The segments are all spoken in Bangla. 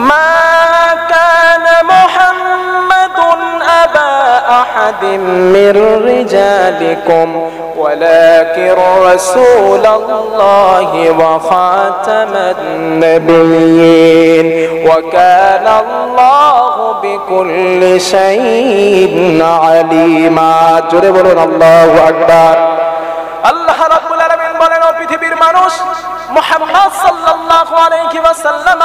মা কানা মুহাম্মাদুন আবা আহাদিম মির রিজালিকুম ওয়ালাকিন রাসূলুল্লাহি ওয়া খাতামান নাবিয়্যিন ওয়া কানা আল্লাহু বিকুল্লি শাইইন আলিমা। জোরে বলুন আল্লাহু আকবার। আল্লাহ রাব্বুল আলামিন বলেন, ও পৃথিবীর মানুষ, মুহাম্মদ সাল্লাল্লাহু আলাইহি ওয়াসাল্লাম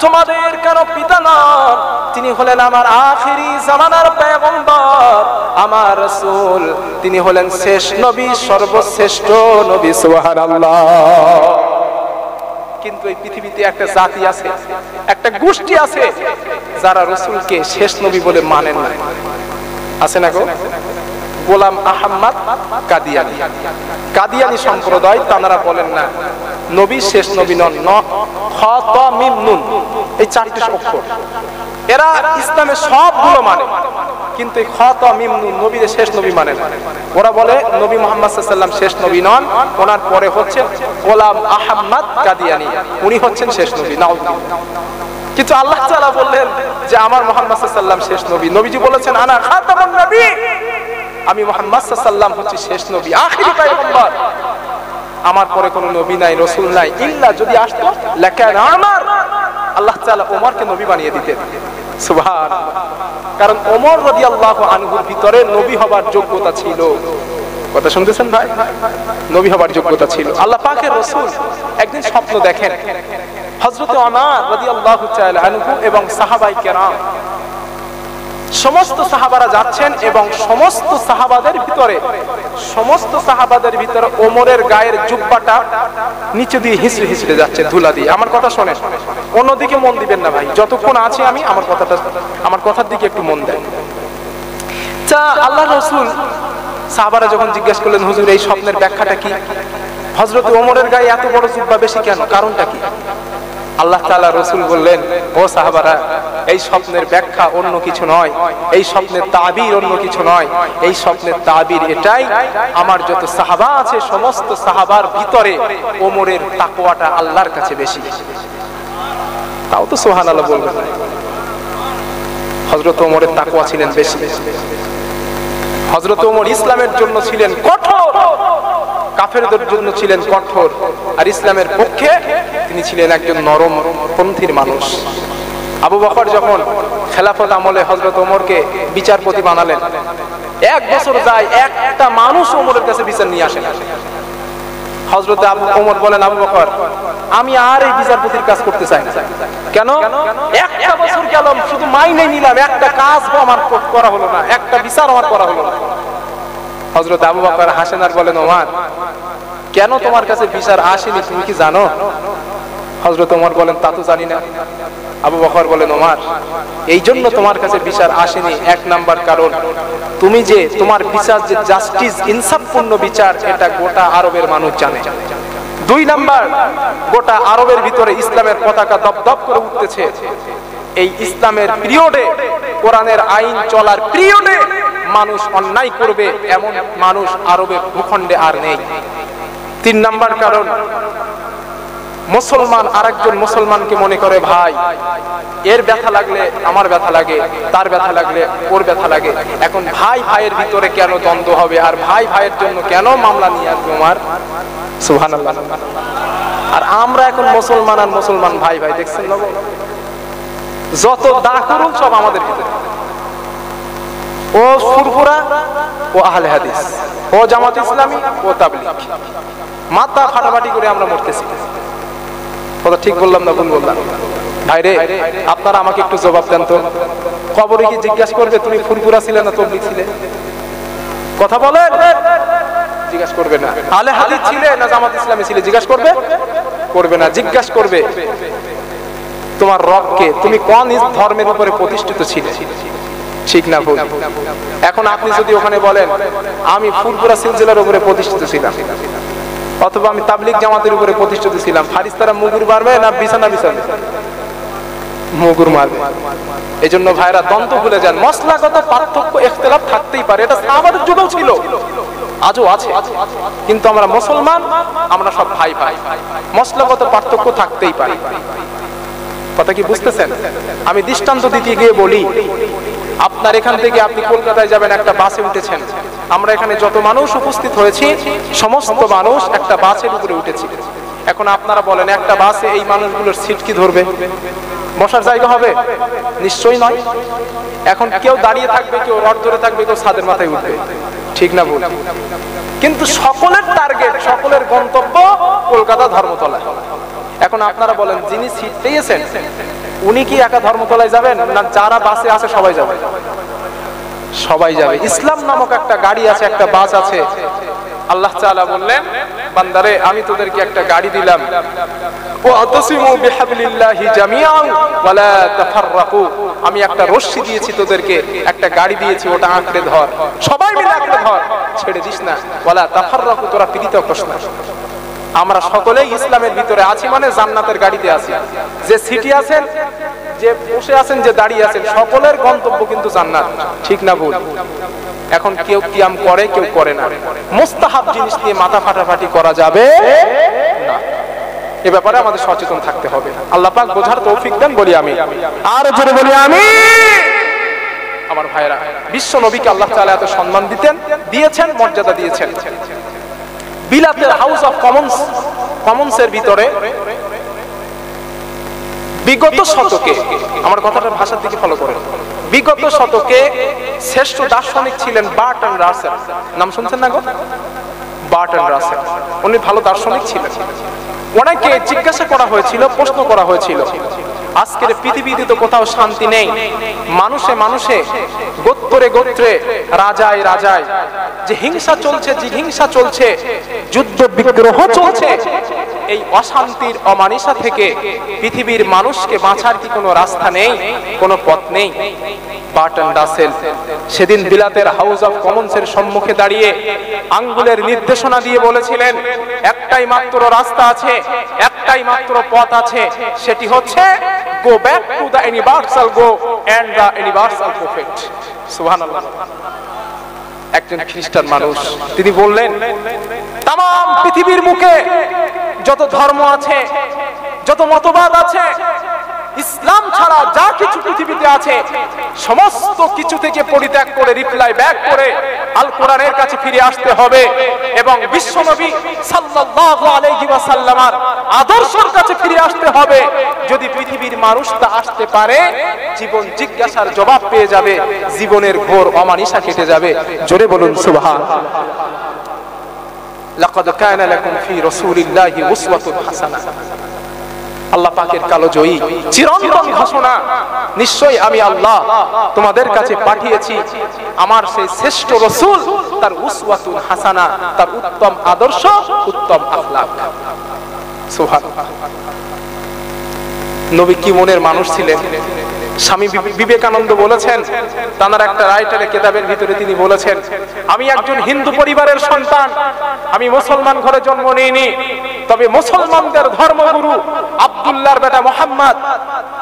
তোমাদের কারো পিতা নন, তিনি হলেন আমার আখিরি জামানার পয়গম্বর, আমার রাসূল, তিনি হলেন শেষ নবী, সর্বশ্রেষ্ঠ নবী। সুবহানাল্লাহ। কিন্তু এই পৃথিবীতে একটা জাতি আছে, একটা গোষ্ঠী আছে যারা রাসূলকে শেষ নবী বলে মানে না। আছে না গো? গোলাম আহমদ কাদিয়ানী, কাদিয়ানী সম্প্রদায়, তারা বলেন না নবী শেষ নবী নন, খাতামিম নুন, এই চারটি অক্ষর। এরা ইসলামের সবগুলো মানে, কিন্তু এই খাতামিম নুন নবীর শেষ নবী মানে না। ওরা বলে নবী মুহাম্মদ সাল্লাল্লাহু আলাইহি ওয়াসাল্লাম শেষ নবী নন, ওনার পরে হচ্ছে গোলাম আহমদ কাদিয়ানী, উনি হচ্ছেন শেষ নবী। নাউযুবিল্লাহ। কিন্তু আল্লাহ তাআলা বললেন যে আমার মুহাম্মদ সাল্লাল্লাহু আলাইহি ওয়াসাল্লাম শেষ নবী। নবীজি বলেছেন আনা খাতামুন নবী, আমি মুহাম্মদ সাল্লাল্লাহু আলাইহি ওয়াসাল্লাম হচ্ছি শেষ নবী, আখিরি পয়গম্বর, আমার পরে কোনো নবী নাই, রাসূল নাই। ইল্লা যদি আসতো লাকানা আমার, আল্লাহ তাআলা ওমরকে নবী বানিয়ে দিতেন। সুবহানাল্লাহ। কারণ ওমর রাদিয়াল্লাহু আনহুর ভিতরে নবী হবার যোগ্যতা ছিল। কথা শুনতেছেন ভাই? নবী হবার যোগ্যতা ছিল। আল্লাহ পাকের রাসূল একদিন স্বপ্ন দেখেন, হযরত ওমর রাদিয়াল্লাহু তাআলা আনহু এবং সাহাবায়ে কেরাম, সমস্ত সাহাবারা যাচ্ছেন এবং সমস্ত সাহাবাদের ভিতরে ওমরের গায়ের জুব্বাটা নিচে দিয়ে হিসড়ে হিসড়ে যাচ্ছে ধুলা দিয়ে। আমার কথা শোনেন, অন্যদিকে মন দিবেন না ভাই, যতক্ষণ আছি আমি আমার কথার দিকে একটু মন দেন। আল্লাহর রাসূল সাহাবারা যখন জিজ্ঞাসা করলেন, হুজুর এই স্বপ্নের ব্যাখ্যাটা কি? হযরত ওমরের গায়ে এত বড় জুব্বা বেশি কেন, কারণটা কি? আল্লাহ তাআলা রাসূল বললেন, ও সাহাবারা, এই স্বপ্নের ব্যাখ্যা অন্য কিছু নয়, এই স্বপ্নের তাবির অন্য কিছু নয়, এই স্বপ্নের তাবির এটাই, আমার যত সাহাবা আছে সমস্ত সাহাবার ভিতরে ওমরের তাকওয়াটা আল্লাহর কাছে বেশি। তাও তো সুবহানাল্লাহ বলবেন। হযরত ওমরের তাকওয়া ছিলেন বেশি। হযরত ওমর ইসলামের জন্য ছিলেন কঠোর, কাফেরদের জন্য ছিলেন কঠোর, আর ইসলামের পক্ষে তিনি ছিলেন একজন নরম পন্থীর মানুষ। আবু বকর যখন খেলাফত আমলে হযরত ওমরকে বিচারপতি বানালেন, 1 বছর যায় একটা মানুষ ওমরের কাছে বিচার নিয়ে আসে না। হযরত ওমর বলেন, আবু বকর, আমি আর এই বিচারপতির কাজ করতে চাই না। কেন? 1 বছর গেল, শুধু মাইনে নিলাম, একটা কাজ আমার করা হলো না, একটা বিচার আমার করা হলো না। হযরত আবু বকর হাসেন আর বলেন, ওমর, কেন তোমার কাছে বিচার আসেনি তুমি কি জানো? হযরত ওমর বলেন, তা তো জানি না। আবু বকর বলেন, ওমর, এই জন্য তোমার কাছে বিচার আসেনি, 1 নাম্বার কারণ, তুমি যে তোমার বিচার যে জাস্টিস, ইনসাফপূর্ণ বিচার, এটা গোটা আরবের মানুষ জানে। 2 নাম্বার, গোটা আরবের ভিতরে ইসলামের পতাকা দপদপ করে উঠতেছে। এই ইসলামের পিরিয়ডে, কোরআনের আইন চলার পিরিয়ডে মানুষ অন্যায় করবে এমন মানুষ আরবের ভূখণ্ডে আর নেই। 3 নাম্বার কারণ, মুসলমান আরেকজন মুসলমানকে মনে করে ভাই, এর ব্যথা লাগলে আমার ব্যথা লাগে, তার ব্যথা লাগলে ওর ব্যথা লাগে। এখন ভাই ভাইয়ের ভিতরে কেন দ্বন্দ্ব হবে, আর ভাই ভাইয়ের জন্য কেন মামলা নিয়ে আসবে আমার? সুবহানাল্লাহ। আর আমরা এখন মুসলমান আর মুসলমান ভাই ভাই, দেখছেন না, যত দাখুরুল সব আমাদের ভিতরে। ও ফুরফুরা, ও আহলে হাদিস, ও জামাত ইসলামী, ও তাবলীগ, মাথা ফাটাফাটি করে আমরা মরতেছি। কথা ঠিক বললাম না ভুল বললাম? ভাইরে, আপনারা আমাকে একটু জবাব দেন তো, কবরে কি জিজ্ঞাসা করবে তুমি ফুরফুরা ছিলে না তাবলীগ ছিলে? কথা বলেন। জিজ্ঞাসা করবে না। আহলে হাদিস ছিলে না জামাত ইসলামী ছিলে? জিজ্ঞাসা করবে? করবে না। জিজ্ঞাসা করবে তোমার রবকে, তুমি কোন ধর্মের উপরে প্রতিষ্ঠিত ছিলে, ঠিক না ভুল? এখন আপনি যদি ওখানে বলেন আমি ফুরফুরা সিলসিলার উপরে প্রতিষ্ঠিত ছিলাম, অথবা আমি তাবলীগ জামাতের উপরে প্রতিষ্ঠিত ছিলাম, ফারিস্তারা মুগুর মারবে না বিছানা বিছাবে? মুগুর মারবে। এজন্য ভাইরা দ্বন্দ্ব ভুলে যান। মশলাগত পার্থক্য ইখতিলাফ থাকতেই পারে, এটা সাহাবাদের যুগেও ছিল, আজও আছে, কিন্তু আমরা মুসলমান, আমরা সব ভাই ভাই। মশলাগত পার্থক্য থাকতেই পারে। কথা কি বুঝতেছেন? আমি দৃষ্টান্ত দিতে গিয়ে বলি, আপনার এখান থেকে আপনি কলকাতায় যাবেন, একটা বাসে উঠেছেন, আমরা এখানে যত মানুষ উপস্থিত হয়েছি সমস্ত মানুষ একটা বাসের উপরে উঠেছি। এখন আপনারা বলেন, একটা বাসে এই মানুষগুলোর সিট কি ধরবে? বসার জায়গা হবে? নিশ্চয়ই নয়। এখন কেউ দাঁড়িয়ে থাকবে, কেউ রড ধরে থাকবে, কেউ ছাদের মাথায় উঠবে, ঠিক না ভুল? কিন্তু সকলের টার্গেট, সকলের গন্তব্য কলকাতা ধর্মতলা। এখন আপনারা বলেন, যিনি সিট পেয়েছেন উনি কি একা ধর্মতলায় যাবেন, না যারা বাসে আছে সবাই যাবে? সবাই যাবে। ইসলাম নামক একটা গাড়ি আছে, একটা বাস আছে। আল্লাহ তাআলা বললেন, বান্দারে আমি তোদেরকে একটা গাড়ি দিলাম, ওয়াতাসিমু বিহাবলিল্লাহি জামিআন ওয়ালা তাফাররাকু, আমি একটা রশি দিয়েছি তোদেরকে, একটা গাড়ি দিয়েছি, ওটা আঁকড়ে ধর, সবাই মিলে আঁকড়ে ধর, ছেড়ে দিস না। ওয়ালা তাফাররাকু, তোরা পৃথক হোস না। আমরা সকলেই ইসলামের ভিতরে আছি, মানে জান্নাতের গাড়িতে আছি। যে সিটি আছেন, যে বসে আছেন, যে দাঁড়িয়ে আছেন, সকলের গন্তব্য কিন্তু জান্নাত, ঠিক না ভুল? এখন কেউ কিয়াম করে, কেউ করে না। মুস্তাহাব জিনিস নিয়ে মাথা ফাটাফাটি করা যাবে না। এ ব্যাপারে আমাদের সচেতন থাকতে হবে। আল্লাহ পাক বোঝার তৌফিক দেন, বলি আমি। আর জোরে বলি আমি। আমার ভাইরা, বিশ্ব নবীকে আল্লাহ তাআলা এত সম্মান দিয়েছেন, মর্যাদা দিয়েছেন। বিলাতের হাউস অফ কমন্সের ভিতরে বিগত শতকে, আমার কথাটার ভাষার দিকে ফলো করেন, বিগত শতকে শ্রেষ্ঠ দার্শনিক ছিলেন বার্ট্রান্ড রাসেল। নাম শুনছেন না গো? বার্ট্রান্ড রাসেল, উনি ভালো দার্শনিক ছিলেন। ওনাকে জিজ্ঞাসা করা হয়েছিল, প্রশ্ন করা হয়েছিল, আজকের পৃথিবীতে তো কোথাও শান্তি নেই, মানুষে মানুষে, গোত্রে গোত্রে, রাজায় রাজায় যে হিংসা চলছে, জিঘিংসা চলছে, যুদ্ধ বিগ্রহ চলছে, এই অশান্তির অমানিসা থেকে পৃথিবীর মানুষকে বাঁচার কি কোনো রাস্তা নেই, কোনো পথ নেই? বার্ট্রান্ড রাসেল সেদিন বিলাতের হাউস অফ কমন্সের সম্মুখে দাঁড়িয়ে আঙ্গুলের নির্দেশনা দিয়ে বলেছিলেন, একটাই মাত্র রাস্তা আছে, একটাই মাত্র পথ আছে, সেটি হচ্ছে go back to the universal go and the universal prophet. সুবহানাল্লাহ। একজন খ্রিস্টান মানুষ, তিনি বললেন, তাম পৃথিবীর মুখে যত ধর্ম আছে, যত মতবাদ আছে, ইসলাম ছাড়া যা কিছু পৃথিবীতে আছে, সমস্ত কিছু থেকে পরিত্যাগ করে, রিপ্লাই ব্যাক করে আল কোরআনের কাছে ফিরে আসতে হবে এবং বিশ্বনবী সাল্লাল্লাহু আলাইহি ওয়াসাল্লামের আদর্শের কাছে ফিরে আসতে হবে। যদি পৃথিবীর মানুষ তা আসতে পারে, জীবন জিজ্ঞাসার জবাব পেয়ে যাবে, জীবনের ঘোর অমানিসা কেটে যাবে। জোরে বলুন সুবহানাল্লাহ। লাকাদ কানা লাকুম ফি রাসূলিল্লাহি উসওয়াতুন হাসানাহ। আল্লাহ পাকের কালোজয়ী চিরন্তন ঘোষণা, নিশ্চয়ই আমি আল্লাহ তোমাদের কাছে পাঠিয়েছি আমার সেই শ্রেষ্ঠ রাসূল, তার উসওয়াতুন হাসানা, তার উত্তম আদর্শ, উত্তম আখলাক। সুবহানাল্লাহ। নবী কি মনের মানুষ ছিলেন! স্বামী বিবেকানন্দ বলেছেন, তার একটা রাইটারে কিতাবের ভিতরে তিনি বলেছেন, আমি একজন হিন্দু পরিবারের সন্তান, আমি মুসলমান ঘরে জন্ম নিইনি, তবে মুসলমানদের ধর্মগুরু আব্দুল্লাহর বেটা মুহাম্মদ,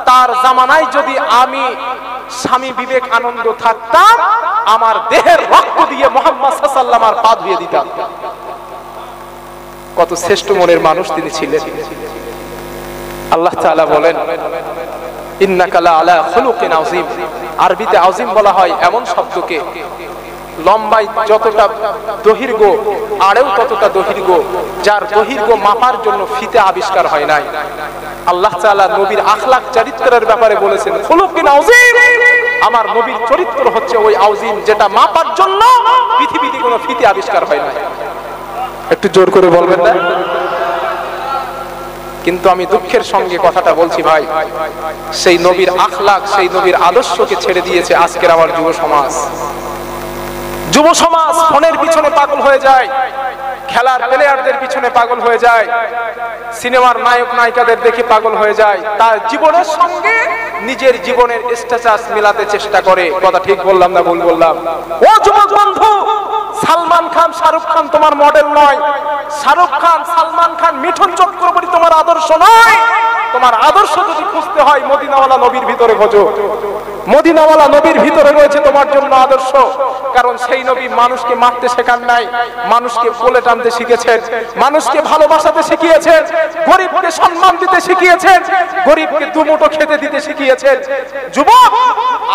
তার জামানায় যদি আমি স্বামী বিবেকানন্দ থাকতাম, আমার দেহের রক্ত দিয়ে মুহাম্মদ সাল্লাল্লাহু আলাইহি ওয়াসাল্লামের পা ধুয়ে দিতাম। কত শ্রেষ্ঠ মনের মানুষ তিনি ছিলেন। আল্লাহ তাআলা বলেন, ইন্নাকা লা আলা খুলুকিন আযীম। আরবিতে আযীম বলা হয় এমন শব্দকে, লম্বায় যতটা দৈর্ঘ্য, আড়েও ততটা দৈর্ঘ্য, যার দৈর্ঘ্য মাপার জন্য ফিতে আবিষ্কার হয় নাই। আল্লাহ তাআলা নবীর আখলাক চরিত্রের ব্যাপারে বলেছেন, খুলুকিন আযীম। আমার নবীর চরিত্র হচ্ছে ওই আযীম, যেটা মাপার জন্য পৃথিবীতে কোনো ফিতে আবিষ্কার হয় নাই। একটু জোর করে বলবেন না? কিন্তু আমি দুঃখের সঙ্গে কথাটা বলছি ভাই, সেই নবীর আখলাক, সেই নবীর আদর্শকে ছেড়ে দিয়েছে আজকের আমার যুব সমাজ। যুব সমাজ ফোনের পিছনে পাগল হয়ে যায়, খেলার প্লেয়ারদের পিছনে পাগল হয়ে যায়, সিনেমার নায়ক নায়িকাদের দেখে পাগল হয়ে যায়, তার জীবনের সঙ্গে নিজের জীবনের স্ট্যাটাস মেলাতে চেষ্টা করে। কথা ঠিক বললাম না ভুল বললাম? ও যুবক বন্ধু, সালমান খান, শাহরুখ খান তোমার মডেল নয়, শাহরুখ খান, সালমান খান, মিঠুন চক্রবর্তী তোমার আদর্শ নয়। তোমার আদর্শ যদি খুঁজতে হয় মদিনাওয়ালা নবীর ভিতরে খোঁজো। মদিনাওয়ালা নবীর ভিতরে রয়েছে তোমার জন্য আদর্শ। কারণ সেই নবী মানুষকে মারতে শেখান নাই, মানুষকে কোলে টানতে শিখেছেন, মানুষকে ভালোবাসাতে শিখিয়েছেন, গরিবকে সম্মান দিতে শিখিয়েছেন, গরিবকে দুমুঠো খেতে দিতে শিখিয়েছেন। যুবক,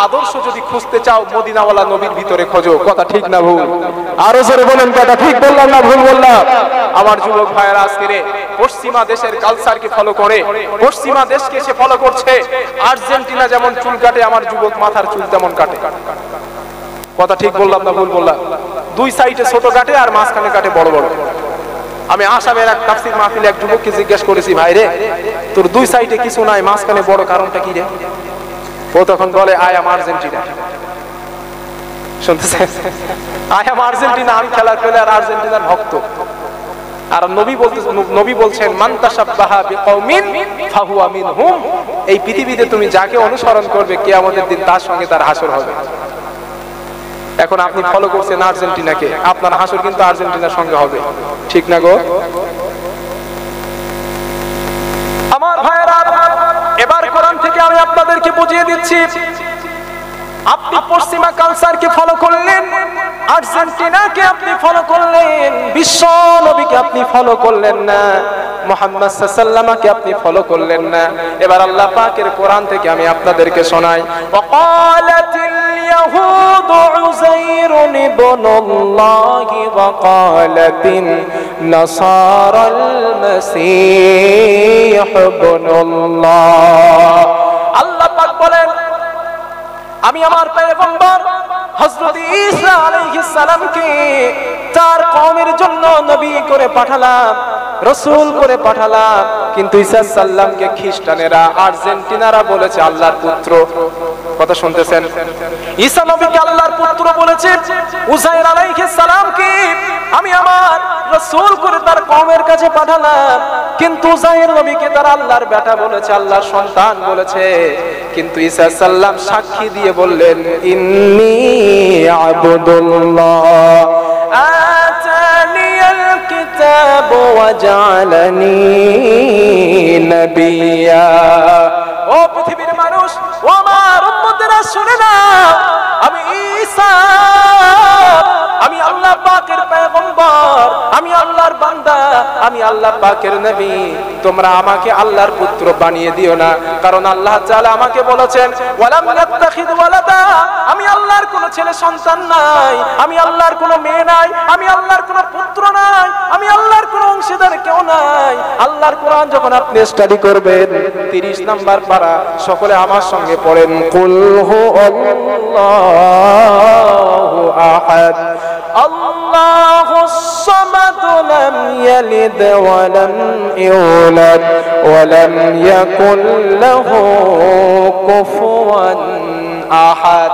আদর্শ যদি খুঁজতে চাও মদিনাওয়ালা নবীর ভিতরে খোঁজো। কথা ঠিক না ভুল? আরো জোরে বলেন, কথা ঠিক বললাম না ভুল বললাম? আমার যুবক ভাইয়েরা আজকে পশ্চিমা দেশের কালচারকে ফলো করে, পশ্চিমা দেশকে সে ফলো করছে। আর্জেন্টিনা যেমন চুল কাটে, আমার যুবক মাথার চুল তেমন কাটে। কথা ঠিক বললাম না ভুল বললাম? দুই সাইডে ছোট কাটে আর মাঝখানে কাটে বড় বড়। আমি আসামের এক তাফসীর মাহফিলে এক যুবককে জিজ্ঞেস করেছি, ভাই রে তোর দুই সাইডে কিছু নাই, মাঝখানে বড় কারণটা কি রে? ও তখন বলে, আই এম আর্জেন্টিনা। শুনতেছেন? আই এম আর্জেন্টিনা, আমি খেলার প্লেয়ার, আর্জেন্টিনার ভক্ত। আর নবী বলছেন, মান তাশাব্বাহা বিকওমিন ফাহুয়া মিনহুম। এই পৃথিবীতে তুমি যাকে অনুসরণ করবে কিয়ামতের দিন তার সঙ্গে তার হাসর হবে। এখন আপনি ফলো করছেন আর্জেন্টিনাকে, আপনার হাসর কিন্তু আর্জেন্টিনার সঙ্গে হবে। ঠিক না গো? আমার ভাইরা, এবার কোরআন থেকে আমি আপনাদেরকে বুঝিয়ে দিচ্ছি। আপনি পশ্চিমা কালচারকে ফলো করলেন, আর্জেন্টিনাকে আপনি ফলো করলেন, বিশ্ব নবীকে আপনি ফলো করলেন না, মুহাম্মদ সাল্লাল্লাহু আলাইহি ওয়াসাল্লামকে আপনি ফলো করলেন না। এবার আল্লাহ পাকের কোরআন থেকে আমি আপনাদেরকে শোনাই। ওয়াকালাতিল ইয়াহুদু উযাইরুন ইবনুল্লাহি ওয়া কালাতিন নাসারাল মাসীহ ইবনুল্লাহ। আল্লাহ পাক বলেন, আমি আমার পয়গম্বর হযরত ঈসা আলাইহিস সালামকে তার কওমের জন্য নবী করে পাঠালাম, রাসূল করে পাঠালাম। কিন্তু ঈসা সাল্লামকে খ্রিস্টানেরা, আর্জেন্টিনারা বলেছে আল্লাহর পুত্র। কথা শুনতেছেন? ঈসা নবীকে আল্লাহর পুত্র বলেছে। উযাইর আলাইহিস সালামকে আমি আমার রাসূল করে তার কওমের কাছে পাঠালাম, কিন্তু উযাইর নবীকে তারা আল্লাহর বেটা বলেছে, আল্লাহর সন্তান বলেছে। কিন্তু ঈসা সাল্লাম সাক্ষী দিয়ে বললেন, ইন্নী আবদুল্লাহ আতানিয়াল কিতাব ওয়া জাআলানি নবিয়্যা। ও পৃথিবীর মানুষ, ও আমার উম্মতেরা শুনে নাও, আমি ঈসা, আমি আল্লাহ পাকের পয়গম্বর, আমি আল্লাহর বান্দা, আমি আল্লাহ পাকের নবী। তোমরা আমাকে আল্লাহর পুত্র বানিয়ে দিও না, কারণ আল্লাহ তাআলা আমাকে বলেছেন, ওয়ালাম ইয়াত্তাখিদ ওয়ালাদা, আমি আল্লাহর কোনো ছেলে সন্তান নাই, আমি আল্লাহর কোনো মেয়ে নাই, আমি আল্লাহর কোনো পুত্র নাই, আমি আল্লাহর কোনো অংশীদার কেউ নাই। আল্লাহর কোরআন যখন আপনি স্টাডি করবেন, 30 নাম্বার পারা, সকলে আমার সঙ্গে পড়েন, কুল হুয়াল্লাহু আহাদ আল্লাহুস সামাদ লাম ইয়ালিদ ওয়া লাম ইউলাদ ওয়া লাম ইয়াকুল লাহু কুফুয়ান আহাদ।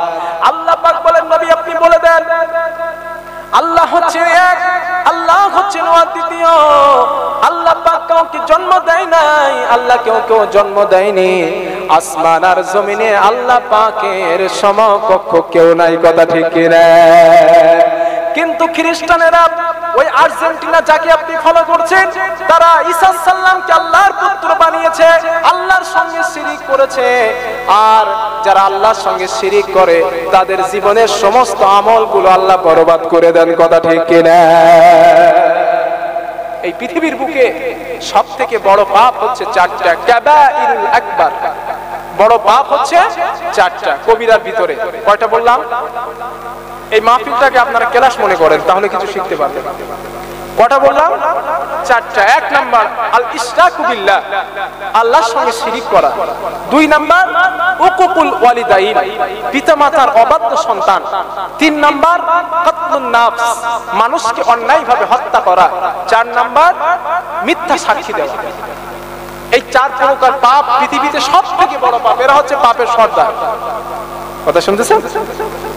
আল্লাহ পাক বলেন, নবী আপনি বলে দেন, আল্লাহ হচ্ছে এক, আল্লাহ হচ্ছে অদ্বিতীয়। আল্লাহ পাক কাউকে জন্ম দেয় নাই, আল্লাহ কেউ জন্ম দেয়নি। আসমান আর জমিনে আল্লাহ পাকের সমকক্ষ কেউ নাই। কথা ঠিক কি না? কিন্তু খ্রিস্টানেরা, ওই আর্জেন্টিনা যাকে আপনি ফলো করছেন, তারা ঈসা সাল্লামকে আল্লাহর পুত্র বানিয়েছে, আল্লাহর সঙ্গে শিরিক করেছে। আর যারা আল্লাহর সঙ্গে শিরিক করে তাদের জীবনের সমস্ত আমলগুলো আল্লাহ বরবাদ করে দেন। কথা ঠিক কি না? এই পৃথিবীর বুকে সবথেকে বড় পাপ হচ্ছে 4টা, কাবাইরুল আকবার। বড় পাপ হচ্ছে 4টা কবিরার ভিতরে। কয়টা বললাম? এই মাহফিলটাকে আপনারা ক্লাস মনে করেন, তাহলে কিছু শিখতে পারবেন। কয়টা বললাম? 4টা। 1 নাম্বার আল ইশরাকু বিল্লাহ, আল্লাহর সঙ্গে শিরিক করা। 2 নাম্বার উকুকুল ওয়ালিদাইন, পিতামাতার অবাধ্য সন্তান। 3 নাম্বার কতলুন নাফস, মানুষকে অন্যায়ভাবে হত্যা করা। 4 নাম্বার মিথ্যা সাক্ষী দেওয়া। এই 4 প্রকার পাপ পৃথিবীতে সবথেকে বড় পাপ। এরা হচ্ছে পাপের সর্দার। কথা শুনতেছেন?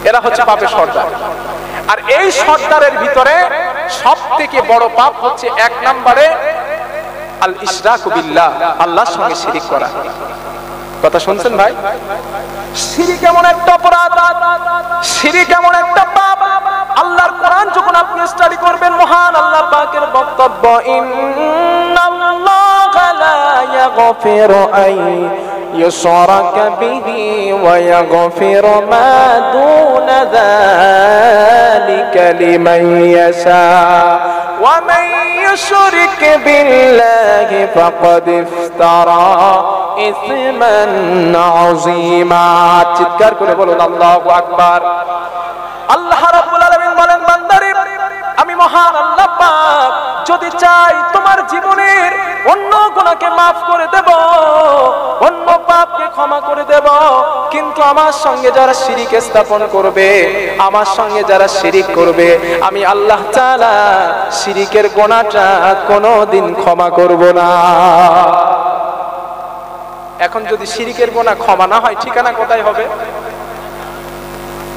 এরা হচ্ছে পাপের সর্দার। আর এই সর্দারের ভিতরে সবথেকে বড় পাপ হচ্ছে 1 নম্বরে আল ইশরাকু বিল্লাহ, আল্লাহর সঙ্গে শিরিক করা। কথা শুনছেন ভাই? শিরিক এমন একটা অপরাধ, শিরিক এমন একটা পাপ। আল্লাহর কোরআন যখন আপনি স্টাডি করবেন, মহান আল্লাহ পাকের বক্তব্য, ইন্নাল্লাহা লা يغفر أن يشرك به ويغفر ما دون ذلك لمن يشاء ومن يشرك بالله فقد افترى إثما عظيما চিৎকার করে বলুন আল্লাহু আকবার আল্লাহ রাব্বুল আলামিন বলেন বান্দারে আমি মহান আল্লাহ পাক যদি চাই তোমার জীবনের অন্য গুনাহকে maaf করে দেব অন্য পাপকে ক্ষমা করে দেব কিন্তু আমার সঙ্গে যারা শিরক স্থাপন করবে আমার সঙ্গে যারা শিরক করবে আমি আল্লাহ তাআলা শিরকের গুনাহটা কোনোদিন ক্ষমা করব না এখন যদি শিরকের গুনাহ ক্ষমা না হয় ঠিকানা কোথায় হবে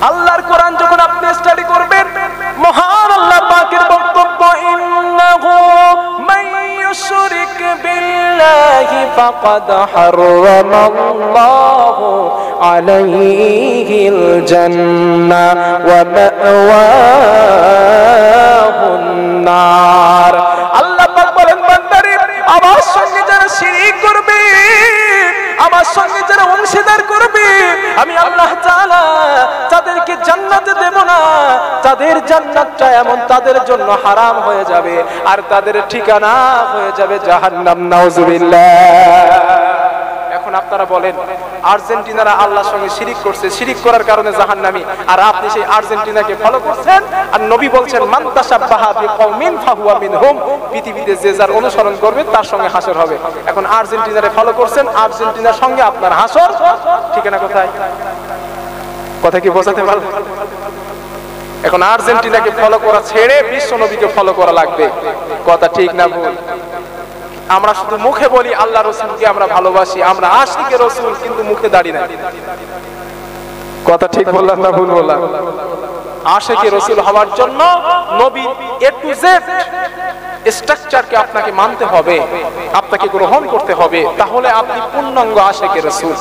আল্লাহর কোরআন যখন আপনি স্টাডি করবেন মহান আল্লাহ পাকের বক্তব্য ইন্নাহু মান ইউশরিক বিল্লাহি ফাকাদ হারামাল্লাহু আলাইহিল জান্নাহ ওয়া মাওয়াহুন নার আল্লাহ পাক বলেন বান্দারে আমার সঙ্গে যারা শিরক করবে আমার সঙ্গে যারা অংশীদার করবে আমি আল্লাহ তাআলা তাদেরকে জান্নাতে দেব না তাদের জান্নাতটা এমন তাদের জন্য হারাম হয়ে যাবে আর তাদের ঠিকানা হয়ে যাবে জাহান্নাম নাউজুবিল্লাহ এখন আপনারা বলেন আর্জেন্টিনারা আল্লাহর সঙ্গে শিরক করছে শিরক করার কারণে জাহান্নামী আর আপনি সেই আর্জেন্টিনাকে ফলো করছেন আর নবী বলছেন মান তাশাব্বাহা বিকওমিন ফাহুয়া মিনহুম পৃথিবীতে যে যার অনুসরণ করবে তার সঙ্গে হাসর হবে এখন আর্জেন্টিনারে ফলো করছেন আর্জেন্টিনার সঙ্গে আপনার হাসর ঠিকানা কোথায় কথা কি বোঝাতে পারলেন এখন আর্জেন্টিনাকে ফলো করা ছেড়ে বিশ্ব নবীকে ফলো করা লাগবে কথা ঠিক না ভুল আমরা শুধু মুখে বলি আল্লাহ রাসূলকে আমরা ভালোবাসি আমরা আশিকে রাসূল কিন্তু মুখে দাঁড়িয়ে নাই কথা ঠিক বললাম না ভুল বললাম আশিকে রাসূল হওয়ার জন্য নবী এ টু জেড স্ট্রাকচারকে আপনাকে মানতে হবে আপনাকে গ্রহণ করতে হবে তাহলে আপনি পূর্ণাঙ্গ আশিকে রাসূল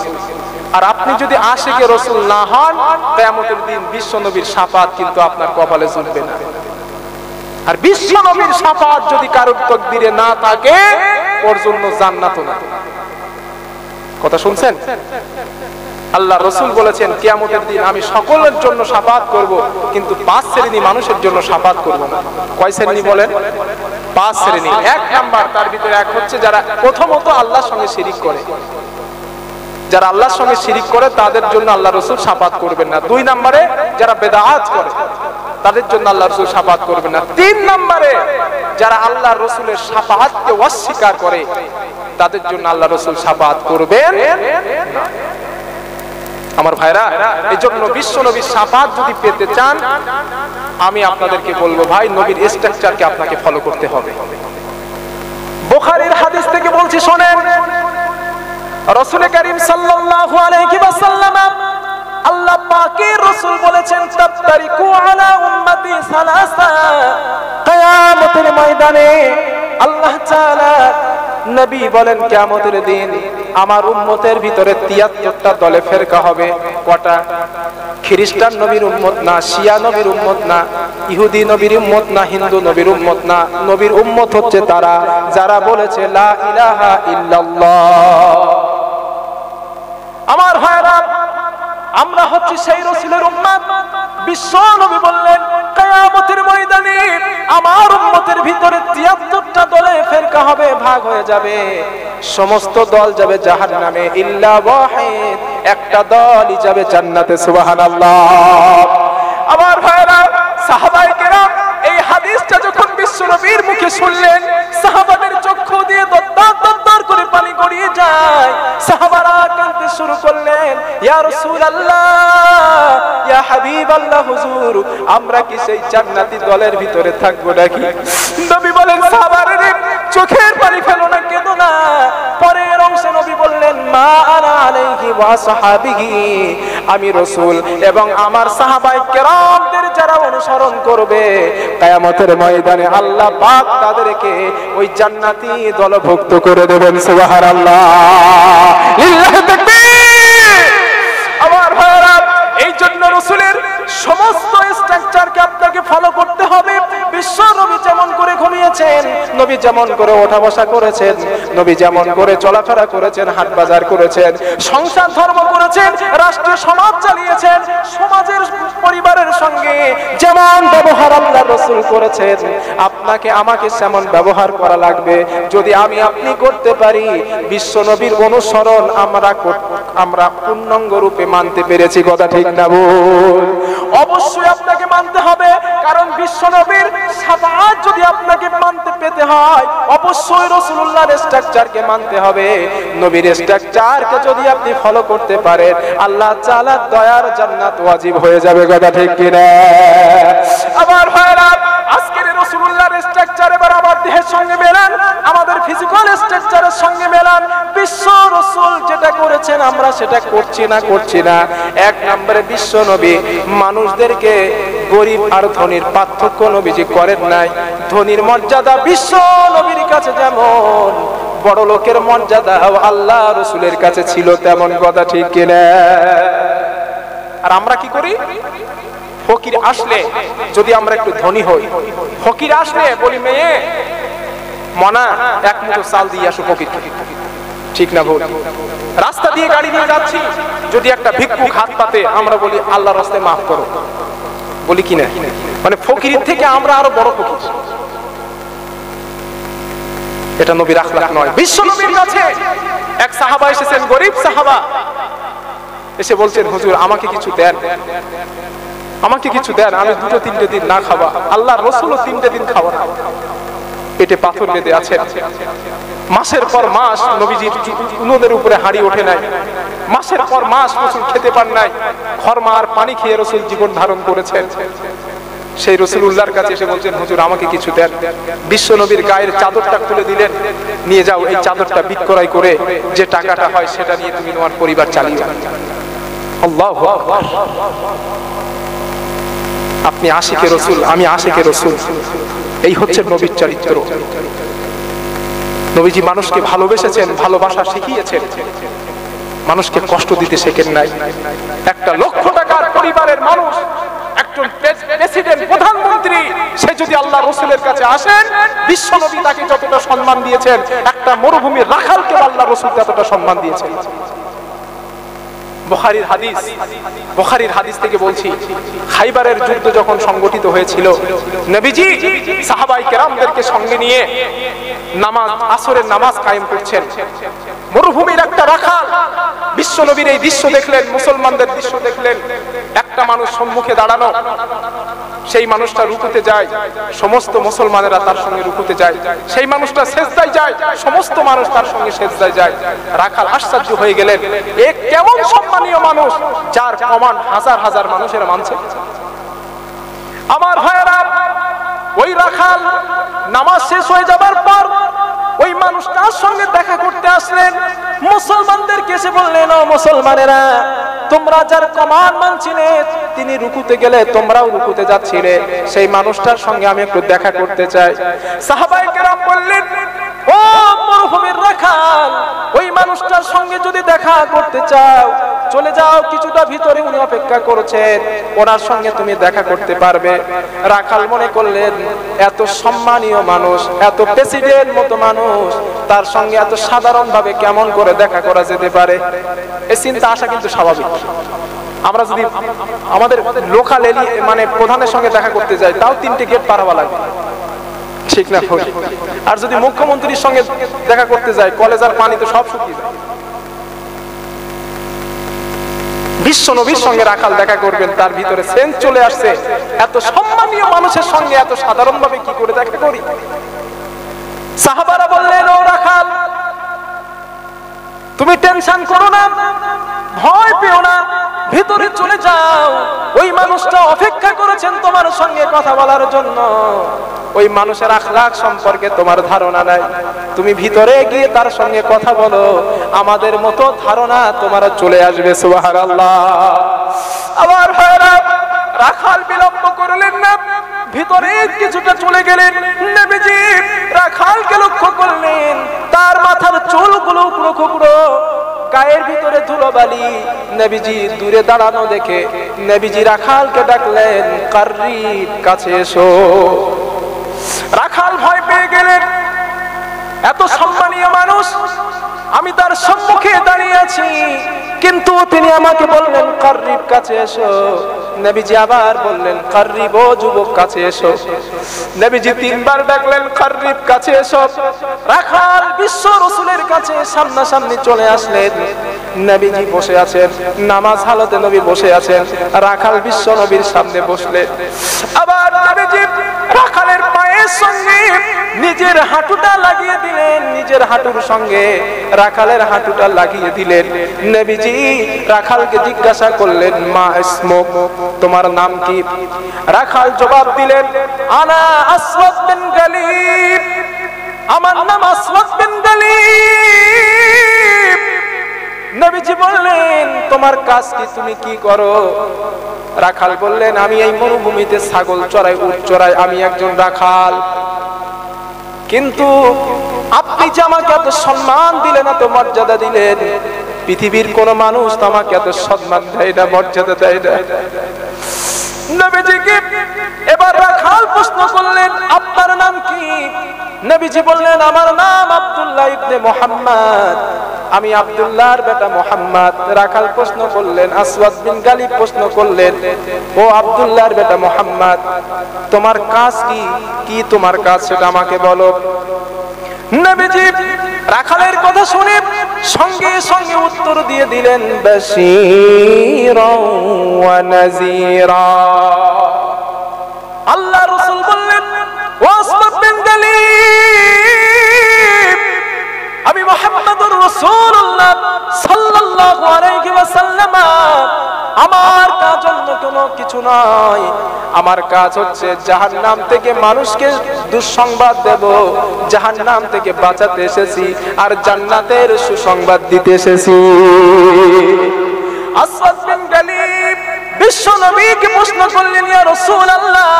আর আপনি যদি আশিকে রাসূল না হন কিয়ামতের দিন বিশ্ব নবীর শাফাত কিন্তু আপনার কপালে জুটবে না আর বিশ্ব নবীর শাফাত যদি কারোর তাকদীরে না থাকে ওর জন্য জান্নাত না কথা শুনছেন আল্লাহ রাসূল বলেছেন কিয়ামতের দিন আমি সকলের জন্য শাফাত করব কিন্তু 5 শ্রেণী মানুষের জন্য শাফাত করব না কয় শ্রেণী বলেন 5 শ্রেণী এক নাম্বার তার ভিতরে এক হচ্ছে যারা প্রথমত আল্লাহর সঙ্গে শিরক করে যারা আল্লাহর সঙ্গে শিরক করে তাদের জন্য আল্লাহ রাসূল শাফাত করবেন না দুই নম্বরে যারা বিদআত করে তাদের জন্য আল্লাহ রাসূল শাফাত করবেন না তিন নম্বরে যারা আল্লাহর রাসূলের শাফাতকে অস্বীকার করে তাদের জন্য আল্লাহ রাসূল শাফাত করবেন না আমার ভাইরা এজন্য বিশ্ব নবীর শাফাত যদি পেতে চান আমি আপনাদেরকে বলবো ভাই নবীর স্ট্রাকচারকে আপনাকে ফলো করতে হবে বুখারীর হাদিস থেকে বলছি শুনেন রাসূল করিম সাল্লাল্লাহু আলাইহি ওয়াসাল্লাম আল্লাহ পাকের রাসূল বলেছেন তাবতারিকু আলা উম্মতি সালাসা কিয়ামতের ময়দানে আল্লাহ তাআলা নবী বলেন কিয়ামতের দিন আমার উম্মতের ভিতরে 73টা দলে ফেরকা হবে কটা খ্রিস্টান নবীর উম্মত না শিয়া নবীর উম্মত না ইহুদি নবীর উম্মত না হিন্দু নবীর উম্মত না নবীর উম্মত হচ্ছে তারা যারা বলেছে লা ইলাহা ইল্লাল্লাহ আমার ভাইরা আমরা হচ্ছে সেই রাসূলের উম্মত বিশ্ব নবী বললেন কিয়ামতের ময়দানে আমার উম্মতের ভিতরে 73টা দলে ফেরকা হবে ভাগ হয়ে যাবে সমস্ত দল যাবে জাহান্নামে ইল্লা ওয়াহিদ একটা দলই যাবে জান্নাতে সুবহানাল্লাহ আমার ভাইরা সাহাবায়ে কেরাম এই হাদিসটা যখন বিশ্ব নবীর মুখে শুনলেন সাহাবাদের চক্ষু দিয়ে দরদর করে পানি গড়িয়ে যায় সাহাবারা কাঁদতে শুরু করলেন ইয়া রাসূলুল্লাহ ইয়া হাবিবাল্লাহ হুজুর আমরা কি সেই জান্নাতি দলের ভিতরে থাকবো নাকি নবী বলেন সাহাবারে চোখের পানি ফেলো না কেঁদো না পরের অংশে নবী বললেন মা আনা আলাইহি ওয়া সাহাবিহি আমি রাসূল এবং আমার সাহাবায়ে কেরামদের যারা অনুসরণ করবে কিয়ামতের ময়দানে আল্লাহ পাক তাদেরকে ওই জান্নাতি দলভুক্ত করে দেবেন সুবহানাল্লাহ লিল্লাহি তাকবীর আমার ভাইরা এই জন্য রাসূলের সমস্ত স্ট্রাকচারকে আপনাকে ফলো করতে হবে বিশ্ব নবী যেমন করে ঘুমিয়েছেন নবী যেমন করে ওঠা বসা করেছেন, নবী যেমন করে চলাফেরা করেছেন, হাট বাজার করেছেন, সংসার ধর্ম করেছেন, রাষ্ট্রীয় সমাজ চালিয়েছেন, সমাজের পরিবারের সঙ্গে যেমন ব্যবহার আল্লাহর রাসূল করেছেন, আপনাকে আমাকে সেমন ব্যবহার করা লাগবে। যদি আমি আপনি করতে পারি, বিশ্ব নবীর অনুসরণ আমরা পূর্ণাঙ্গ রূপে মানতে পেরেছি। কথা ঠিক না ভুল? অবশ্যই আপনাকে মানতে হবে, কারণ বিশ্ব নবীর শাফাআত যদি আপনাকে মানতে পেতে হয়, অবশ্যই রাসূলুল্লাহর স্ট্রাকচারকে মানতে হবে। নবীর স্ট্রাকচারকে যদি আপনি ফলো করতে পারেন, আল্লাহ তাআলার দয়ার জান্নাত ওয়াজিব হয়ে যাবে। কথা ঠিক কিনা? আবার ভাইরা, আজকের রাসূলুল্লাহর স্ট্রাকচার এবার আমার দেহের সঙ্গে মেলান, আমাদের ফিজিক্যাল স্ট্রাকচারের সঙ্গে মেলান। বিশ্ব রাসূল যেটা করেছেন আমরা সেটা করছি না। এক নম্বরে বিশ্ব নবী মানুষদেরকে গরিব আর ধনীর পার্থক্য নবীজি করেন নাই। ধনীর মর্যাদা বিশ্ব নবীর কাছে যেমন, বড় লোকের মর্যাদা আল্লাহ রাসূলের কাছে ছিল তেমন। কথা ঠিক কিনা? আর আমরা কি করি? ফকির আসলে যদি আমরা একটু ধনী হই, ফকির আসলে বলি মেয়ে মনা এক মুঠো চাল দিয়ে আসো ফকির। ঠিক না ভুল? রাস্তা দিয়ে গাড়ি নিয়ে যাচ্ছি, যদি একটা ভিক্ষুক হাত পাতে আমরা বলি আল্লাহর রাস্তায় মাফ করো, বলি কিনা? মানে ফকির থেকে আমরা আরো বড় ফকির। এটা নবীর আখলাক নয়। বিশ্ব নবীর কাছে এক সাহাবা এসেছেন, গরিব সাহাবা, এসে বলছেন হুজুর আমাকে কিছু দেন, আমাকে কিছু দেন, আমি 2-3 দিন না খাওয়া। আল্লাহর রাসূলও 3 দিন খাওয়া না, পেটে পাথর বেঁধে আছেন। মাসের পর মাস নবীজির উনুনের উপরে হাঁড়ি ওঠে নাই, মাসের পর মাস রাসূল খেতে পান নাই, খরমা আর পানি খেয়ে রাসূল জীবন ধারণ করেছেন। সেই রাসূলুল্লাহর কাছে এসে বলছেন হুজুর আমাকে কিছু দেন। বিশ্ব নবীর গায়ের চাদরটা খুলে দিলেন, নিয়ে যাও, এই চাদরটা বিক্রয় করে যে টাকাটা হয় সেটা নিয়ে তুমি তোমার পরিবার চালিয়ে যাও। আল্লাহু আকবার। আপনি আশিকে রাসূল, আমি আশিকে রাসূল। এই হচ্ছে নবীর চরিত্র। নবীজি মানুষকে ভালোবেসেছেন, ভালোবাসা শিখিয়েছেন, মানুষকে কষ্ট দিতে শেখেন নাই। একটা লক্ষ টাকার পরিবারের মানুষ, একজন প্রেসিডেন্ট, প্রধানমন্ত্রী, সে যদি আল্লাহ রাসূলের কাছে আসেন, বিশ্ব নবী তাকে যতটা সম্মান দিয়েছেন, একটা মরুভূমির রাখালকে আল্লাহ রাসূল ততটা সম্মান দিয়েছেন। বুখারীর হাদিস থেকে বলছি, খাইবারের যুদ্ধ যখন সংগঠিত হয়েছিল, নবীজি সাহাবায়ে কেরামদেরকে সঙ্গে নিয়ে আসরের নামাজ কায়েম করছেন। মরুভূমির একটা রাখাল বিশ্ব নবীর এই দৃশ্য দেখলেন, মুসলমানদের দৃশ্য দেখলেন। একটা মানুষ সম্মুখে দাঁড়ানো, সেই মানুষটা রুকুতে যায়, সমস্ত মুসলমানেরা তার সঙ্গে রুকুতে যায়। সেই মানুষটা সিজদায় যায়, সমস্ত মানুষ তার সঙ্গে সিজদায় যায়। রাখাল আশ্চর্য হয়ে গেলেন, এ কেমন সম্মানীয় মানুষ যার কমান্ড হাজার হাজার মানুষেরা মানছে। আমার ভাইয়েরা, ওই রাখাল নামাজ শেষ হয়ে যাবার পর ওই মানুষটার সঙ্গে দেখা করতে আসলেন। মুসলমানদেরকে এসে বললেন, ও মুসলমানেরা, তোমরা যার কমান্ড মানছিলে তিনি রুকুতে গেলে তোমরাও রুকুতে যাচ্ছিলে, সেই মানুষটার সঙ্গে আমি একটু দেখা করতে চাই। সাহাবায়ে কেরাম বললেন, ও মরুভূমির রাখাল, ওই মানুষটার সঙ্গে যদি দেখা করতে চাও চলে যাও, কিছুটা ভিতরে উনি অপেক্ষা করছেন, ওনার সঙ্গে তুমি দেখা করতে পারবে। রাখাল মনে করলেন, এত সম্মানীয় মানুষ, এত প্রেসিডেন্ট মতো মানুষ, তার সঙ্গে এত সাধারণ ভাবে কেমন করে দেখা করা যেতে পারে। এই চিন্তা আসা কিন্তু স্বাভাবিক। আমরা যদি আমাদের লোকাল মানে প্রধানের সঙ্গে দেখা করতে যাই, তাও 3টে গেট পার হওয়া লাগবে। ঠিক না? আর যদি মুখ্যমন্ত্রীর সঙ্গে দেখা করতে যাই, কলেজ আর পানি তো সব শুকিয়ে যায়। বিশ্ব নবীর সঙ্গে রাখাল দেখা করবেন, তার ভিতরে সেন্স চলে আসছে, এত সম্মানীয় মানুষের সঙ্গে এত সাধারণ ভাবে কি করে দেখা করি। সাহাবারা বললেন, ও রাখাল, তুমি টেনশন করো না, ভয় পেও না, ভিতরে চলে যাও। ওই মানুষটা অপেক্ষা করেছেন তোমার সঙ্গে কথা বলার জন্য। ওই মানুষের আখলাক সম্পর্কে তোমার ধারণা নাই, তুমি ভিতরে গিয়ে তার সঙ্গে কথা বলো, আমাদের মতো ধারণা তোমার চলে আসবে। সুবহানাল্লাহ। আবার ভাইরা, রাখাল বিলম্ব করলেন না, ভিতরে কিছুটা চলে গেলেন। নবীজি রাখালকে লক্ষ্য করলেন, তার মাথার চুলগুলো উপড়ো খুবড়ো, গায়ের ভিতরে ধুলোবালি। নবীজি দূরে দাঁড়ানো দেখে নবীজি রাখালকে ডাকলেন, কাররিব, কাছে এসো। রাখাল ভয় পেয়ে গেলেন, এত সম্মানীয় মানুষ, আমি তার সম্মুখে দাঁড়িয়ে আছি, কিন্তু তিনি আমাকে বললেন কারিব, কাছে এসো। নবীজি আবার বললেন কারিব, ও যুবক কাছে এসো। নবীজি তিনবার ডাকলেন কারিব, কাছে এসো। রাখাল বিশ্ব রাসূলের কাছে সামনাসামনি চলে আসলেন। নবীজি বসে আছেন, নামাজ হালতে নবী বসে আছেন, রাখাল বিশ্ব নবীর সামনে বসলেন। আবার নবীজি রাখালের পায়ের সঙ্গে নিজের হাঁটুটা লাগিয়ে দিলেন, নিজের হাঁটুর সঙ্গে রাখালের হাঁটুটা লাগিয়ে দিলেন। নবীজি রাখালকে জিজ্ঞাসা করলেন মা ইসমুক, তোমার নাম কি? রাখাল জবাব দিলেন আনা আসওয়াদ বিন গালিব, আমার নাম আসওয়াদ বিন গালিব। নবীজি বললেন তোমার কাজ কি, তুমি কি করো? রাখাল বললেন আমি এই মরুভূমিতে ছাগল চড়াই, উট চড়াই, আমি একজন রাখাল। কিন্তু আপনি যে আমাকে এত সম্মান দিলেন, এত মর্যাদা দিলেন, পৃথিবীর কোন মানুষ তো আমাকে এত সম্মান দেয় না, মর্যাদা দেয় না। নবীজিকে এবার রাখাল প্রশ্ন করলেন আপনার নাম কি? নবীজি বললেন আমার নাম আব্দুল্লাহ ইবনে মুহাম্মদ, আমি আব্দুল্লাহর বেটা মুহাম্মদ। রাখাল প্রশ্ন করলেন, আসওয়াদ বিন গালিব প্রশ্ন করলেন, ও আব্দুল্লাহর বেটা মুহাম্মদ, তোমার কাজ কি? কি তোমার কাজ সেটা আমাকে বলো। নবীজি রাখালের কথা শুনে সঙ্গে সঙ্গে উত্তর দিয়ে দিলেন বাশীরা ওয়া নাযীরা। আল্লাহ রাসূল বললেন ওয়াসবাত বিন গালিব, আমি মুহাম্মদুর রাসূলুল্লাহ সাল্লাল্লাহু আলাইহি ওয়াসাল্লাম, আমার কাজ অন্য কোনো কিছু নয়, আমার কাজ হচ্ছে জাহান্নাম থেকে মানুষকে দুঃসংবাদ দেব, জাহান্নাম থেকে বাঁচাতে এসেছি, আর জান্নাতের সুসংবাদ দিতে এসেছি। আসওয়াদ বিন গালিব বিশ্ব নবীকে প্রশ্ন করলেন ইয়া রাসূলুল্লাহ,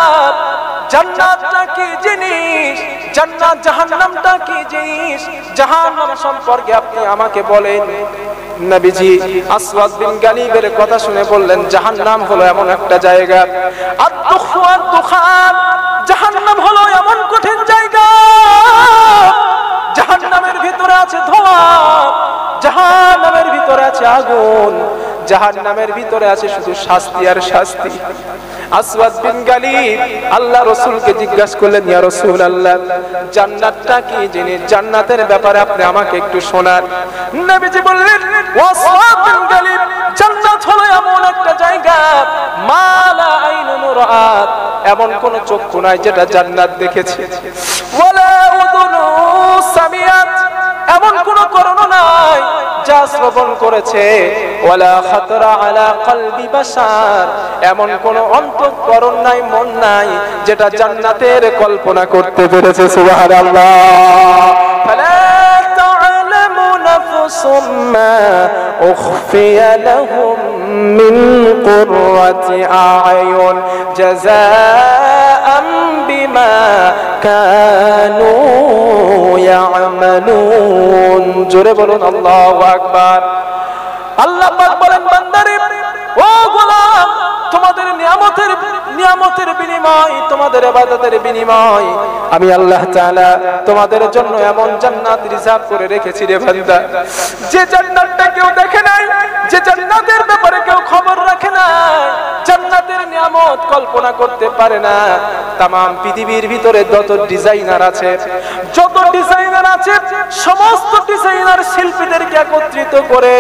জান্নাতটা কি জিনিস, জান্নাত জাহান্নামটা কি জিনিস, জাহান্নাম সম্পর্কে আপনি আমাকে বলেন। নবীজি আসওয়াদ বিন গালিবের কথা শুনে বললেন জাহান্নাম হলো এমন একটা জায়গা, আদ-দুখান, জাহান্নাম হলো এমন কঠিন জায়গা, জাহান্নামের ভিতরে আছে ধোঁয়া, জাহান্নামের ভিতরে আছে আগুন, জাহান্নামের ভিতরে আছে শুধু শাস্তি আর শাস্তি। আসওয়াদ বিন গালিব আল্লাহ রাসূলকে জিজ্ঞাসা করলেন ইয়া রাসূলুল্লাহ, জান্নাতটা কি জিনিস, জান্নাতের ব্যাপারে আপনি আমাকে একটু শোনান। নবীজি বললেন আসওয়াদ বিন গালিব, জান্নাত হলো এমন একটা জায়গা মালা আইনুন রাআত, এমন কোন চক্ষু নাই যেটা জান্নাত দেখেছে, ওয়ালা উযুনু সামিআত, এমন কোন কর্ণ নাই যা শ্রবণ করেছে, ওয়ালা খাতরা আলা কলবি বাশার, এমন কোন অন্তঃকরণ নাই, মন নাই যেটা জান্নাতের কল্পনা করতে পেরেছে। সুবহানাল্লাহ। ফালা তা'লামু নাফসুম মা উখফিয়া লাহুম মিন কুররাতি আ'য়ুন জাযাআম বিমা কানু ইয়া'মালুন। জোরে বলুন আল্লাহু আকবার। আল্লাহ পাক বলেন বান্দারে, ও গোলাম, তোমাদের নিয়ামতের বিনিময়, তোমাদের ইবাদতের বিনিময় আমি আল্লাহ তাআলা তোমাদের জন্য এমন জান্নাত রিজার্ভ করে রেখেছি রে বান্দা, যে জান্নাতটা কেউ দেখে নাই, যে জান্নাতের ব্যাপারে কেউ খবর রাখে না, জান্নাতের নিয়ামত কল্পনা করতে পারে না। तमाम পৃথিবীর ভিতরে যত ডিজাইনার আছে, সমস্ত ডিজাইনার শিল্পীদেরকে একত্রিত করে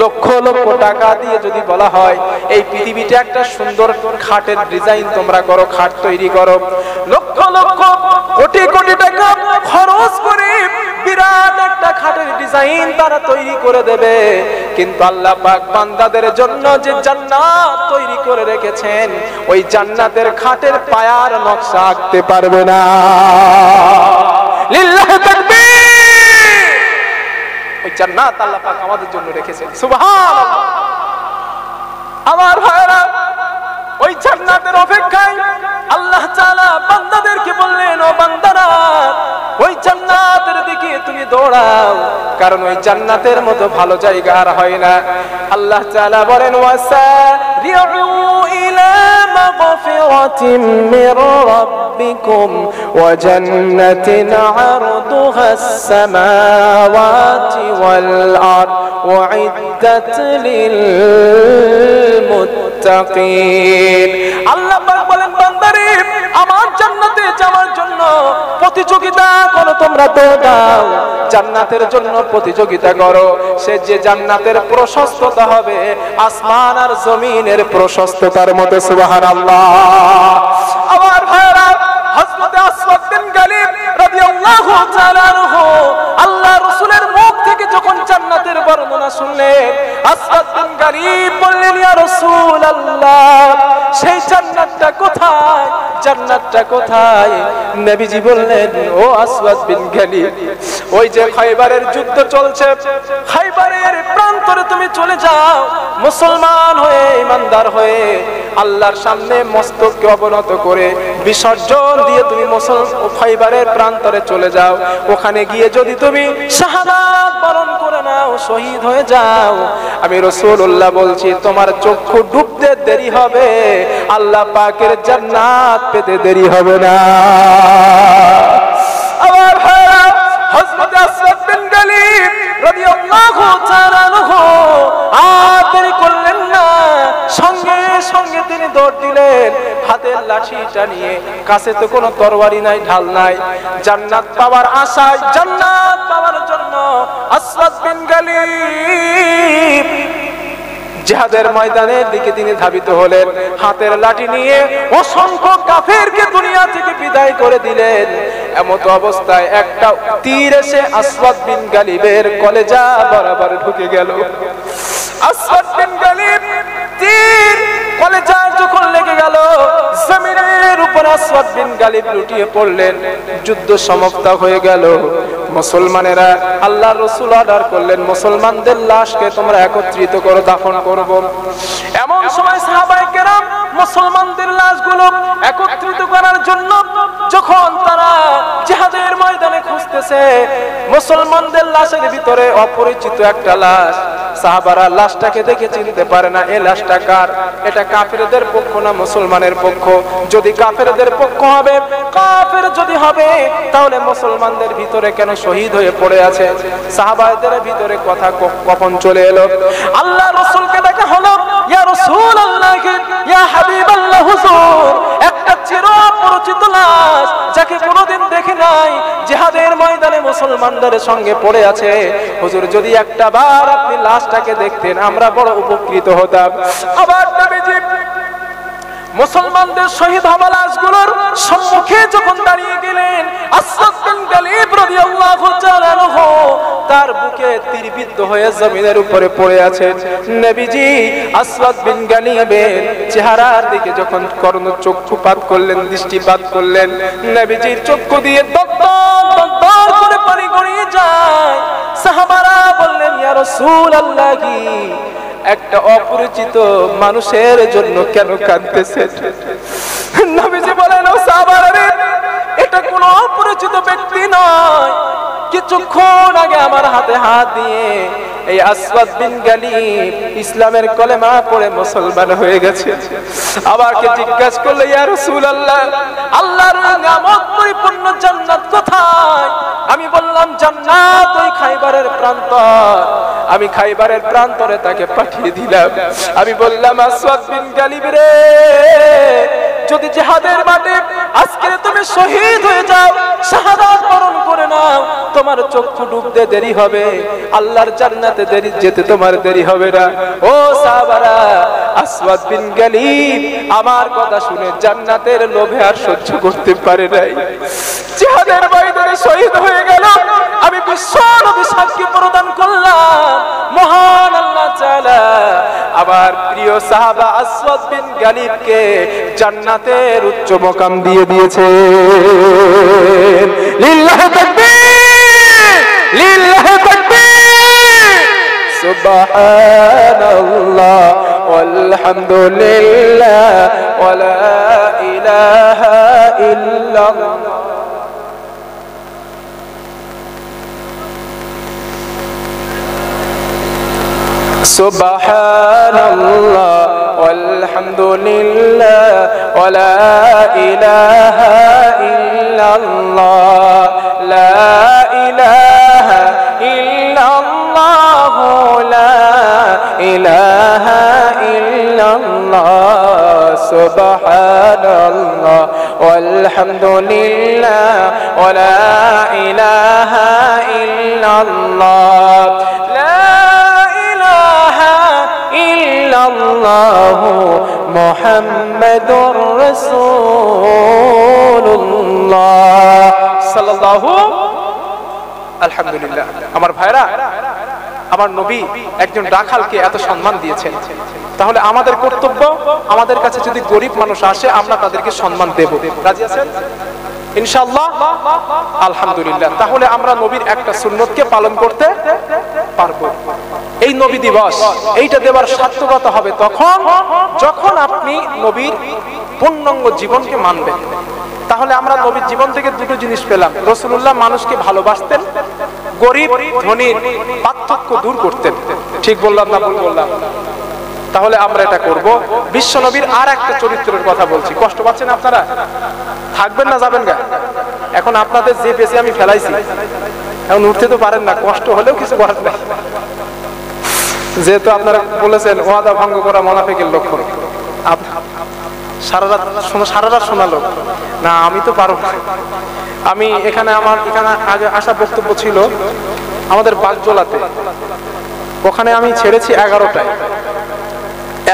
লক্ষ লক্ষ টাকা দিয়ে যদি বলা হয় এই পৃথিবীতে একটা সুন্দর খাটের ডিজাইন তোমরা করো, খাট তৈরি করো, লক্ষ লক্ষ কোটি কোটি টাকা খরচ করে বিরাট একটা খাটের ডিজাইন তারা তৈরি করে দেবে। কিন্তু আল্লাহ পাক বান্দাদের জন্য যে জান্নাত তৈরি করে রেখেছেন, ওই জান্নাতের খাটের পায়ার নকশা আঁকতে পারবে না। লিল্লাহি তাকবীর। ওই জান্নাত আল্লাহ পাক আমাদের জন্য রেখেছেন। সুবহানাল্লাহ। আমার ভাইরা, ওই জান্নাতের অপেক্ষায় আল্লাহ তাআলা বান্দাদেরকে বললেন, ও বান্দারা, ওই জান্নাতের দিকে তুমি দৌড়াও, কারণ ওই জান্নাতের মতো ভালো জায়গা আর হয় না। আল্লাহ তাআলা বলেন ওয়াসারিউ ইলা مغفرة من ربكم وجنة عرضها السماوات والأرض أعدت للمتقين আল্লাহ পাক বলেন বান্দারে আমার জান্নাতে যাওয়ার জন্য প্রতিযোগিতা করো তোমরা দাও জান্নাতের জন্য প্রতিযোগিতা করো সে যে জান্নাতের প্রশস্ততা হবে আসমান আর জমিনের প্রশস্ততার মতো সুবহানাল্লাহ আমার ভাইরা হযরত আসওয়াদ বিন গালিব রাদিয়াল্লাহু তাআলা আনহু আল্লাহ রাসূলের মুখ থেকে যখন জান্নাতের বর্ণনা শুনলেন আসওয়াদ বিন গালিব বললেন ইয়া রাসূলুল্লাহ সেই জান্নাতটা কোথায় জান্নাতটা কোথায় নবীজি বললেন ও আসওয়াদ বিন গালিব ওই যে খায়বারের যুদ্ধ চলছে খায়বারের প্রান্তরে তুমি চলে যাও মুসলমান হয়ে ঈমানদার হয়ে আল্লাহর সামনে মস্তককে অবনত করে বিসর্জন দিয়ে তুমি খায়বারের প্রান্তরে চলে যাও ওখানে গিয়ে যদি তুমি শাহাদাত বরণ করে নাও শহীদ হয়ে যাও আমি রাসূলুল্লাহ বলছি তোমার চক্ষু ডুবতে দেরি হবে আল্লাহ পাকের জান্নাত পেতে দেরি হবে না আমার ভাইরা হযরত আসওয়াদ বিন গালিব রাদিয়াল্লাহু তাআলা আনহু আর দেরি করলেন না সঙ্গে সঙ্গে তিনি দৌড় দিলেন হাতের লাঠিটা নিয়ে কাছে তো কোনো তরবারি নাই ঢাল নাই জান্নাত পাওয়ার আশায় জান্নাত পাওয়ার জন্য আসওয়াদ বিন গালিব জিহাদের ময়দানের দিকে তিনি ধাবিত হলেন হাতের লাঠি নিয়ে অসংখ্য কাফেরকে দুনিয়া থেকে বিদায় করে দিলেন এমত অবস্থায় একটা তীর এসে আসওয়াদ বিন গালিবের কলেজা বরাবর ঢুকে গেল আসওয়াদ বিন গালিব তীর কলেজা যখন লেগে গেল জমিনের উপর আসওয়াদ বিন গালিব লুটিয়ে পড়লেন যুদ্ধ সমাপ্ত হয়ে গেল মুসলমানেরা আল্লাহর রাসূল অর্ডার করলেন মুসলমানদের লাশকে তোমরা একত্রিত করো দাফন করব এমন সময় সাহাবায়ে কেরাম মুসলমানদের লাশগুলো একত্রিত করার জন্য যখন তারা জিহাদের ময়দানে খুঁজতেছে মুসলমানদের লাশের ভিতরে অপরিচিত একটা লাশ সাহাবারা লাশটাকে দেখে চিনতে পারে না এই লাশটা কার এটা কাফেরদের পক্ষ না মুসলমানের পক্ষ যদি কাফেরদের পক্ষ হবে কাফের যদি হবে তাহলে মুসলমানদের ভিতরে কেন শহীদ হয়ে পড়ে আছে সাহাবাদের ভিতরে কথা কখন চলে এলো আল্লাহ রাসূলকে দেখা হলো ইয়া রাসূলুল্লাহ ইয়া হাবিবাল্লাহ হুজুর একটা চিরপরিচিত লাশ যাকে কোনোদিন দেখি নাই জিহাদের ময়দানে মুসলমানদের সঙ্গে পড়ে আছে হুজুর যদি একটা বার আপনি লাশটাকে দেখতেন আমরা বড় উপকৃত হতাম আবার নবীজি মুসলমানদের শহীদ হওয়া লাশগুলোর সম্মুখে যখন দাঁড়িয়ে গেলেন আসওয়াদ বিন গালিব রাদিয়াল্লাহু তাআলা আনহু তার বুকে তীরবিদ্ধ হয়ে জমিনের উপরে পড়ে আছেন নবীজি আসওয়াদ বিন গালিবের চেহারার দিকে যখন চক্ষুপাত করলেন দৃষ্টিপাত করলেন নবীজির চক্ষু দিয়ে দগদগ করে পানি গড়িয়ে যায় সাহাবারা বললেন ইয়া রাসূলুল্লাহ একটা অপরিচিত মানুষের জন্য কেন কাঁদতেছেন নবীজি বলেন ও সাহাবারা এটা কোনো অপরিচিত ব্যক্তি নয় কিছুক্ষণ আগে আমার হাতে হাত দিয়ে এই আসওয়াদ বিন গালিব ইসলামের কলেমা পড়ে মুসলমান হয়ে গেছে আমাকে জিজ্ঞাসা করলো ইয়া রাসূলুল্লাহ আল্লাহর নিয়ামত পরিপূর্ণ জান্নাত কোথায় আমি বললাম জান্নাত ওই খায়বারের প্রান্তর আমি খায়বারের প্রান্তরে তাকে পাঠিয়ে দিলাম আমি বললাম আসওয়াদ বিন গালিব রে যদি জিহাদের মাঠে আজকে তুমি শহীদ হয়ে যাও শাহাদাত বরণ করে নাও তোমার চক্ষু ডুবতে দেরি হবে আল্লাহর জান্নাতে যেতে তোমার দেরি হবে না ও সাহাবারা আসওয়াদ বিন গালিব আমার কথা শুনে জান্নাতের লোভে আর সহ্য করতে পারে নাই জিহাদের ময়দানে শহীদ হয়ে গেল আমি বিশ্ব নবী সাক্ষী প্রদান করলাম মহান আল্লাহ তাআলা আমার প্রিয় সাহাবা আসওয়াদ বিন গালিবকে জান্নাতের উচ্চ মাকাম দিয়ে দিয়েছে লিল্লাহি তাকবীর লিল্লাহি তাকবীর সুবহানাল্লাহ ওয়ালহামদুলিল্লাহ ওয়া লা ইলাহা ইল্লাল্লাহ সুবহানাল্লাহ ওয়ালহামদুলিল্লাহ ওয়ালা ইলাহা ইল্লাল্লাহ লা ইলাহা ইল্লাল্লাহ লা ইলাহা ইল্লাল্লাহ সুবহানাল্লাহ ওয়ালহামদুলিল্লাহ ওয়ালা ইলাহা ইল্লাল্লাহ লা ইলাহা ইল্লাল্লাহ মুহাম্মাদুর রাসূলুল্লাহ সাল্লাল্লাহু আলহামদুলিল্লাহ। আমার ভাইরা, আমার নবী একজন রাখালকে এত সম্মান দিয়েছেন, তাহলে আমাদের কর্তব্য, আমাদের কাছে যদি গরিব মানুষ আসে আমরা তাদেরকে সম্মান দেব। রাজি আছেন ইনশাআল্লাহ? আলহামদুলিল্লাহ। তাহলে আমরা নবীর একটা সুন্নতকে পালন করতে পারবো। এই নবী দিবস এইটা দেওয়ার সার্থকতা হবে তখন যখন আপনি নবীর পূর্ণাঙ্গ জীবনকে মানবেন। তাহলে আমরা নবীর জীবন থেকে দুটো জিনিস পেলাম। রাসূলুল্লাহ মানুষকে ভালোবাসতেন, গরিব ধনীর পার্থক্য দূর করতেন। ঠিক বললাম না ভুল বললাম? তাহলে আমরা এটা করব। বিশ্ব নবীর আর একটা চরিত্রের কথা বলছি। কষ্ট পাচ্ছেন আপনারা? থাকবেন না যাবেন গা? এখন আপনাদের যে পেছে আমি ফেলাইছি, এখন উঠতে তো পারেন না, কষ্ট হলেও কিছু করার নাই। যেহেতু আপনারা বলেছেন ওয়াদা ভঙ্গ করা মুনাফিকের লক্ষণ, সারা রাত শোনালো না, আমি তো পারব না। আমি এখানে আগে আসা বক্তব্য ছিল আমাদের বাগজোলাতে, ওখানে আমি ছেড়েছি 11টায়।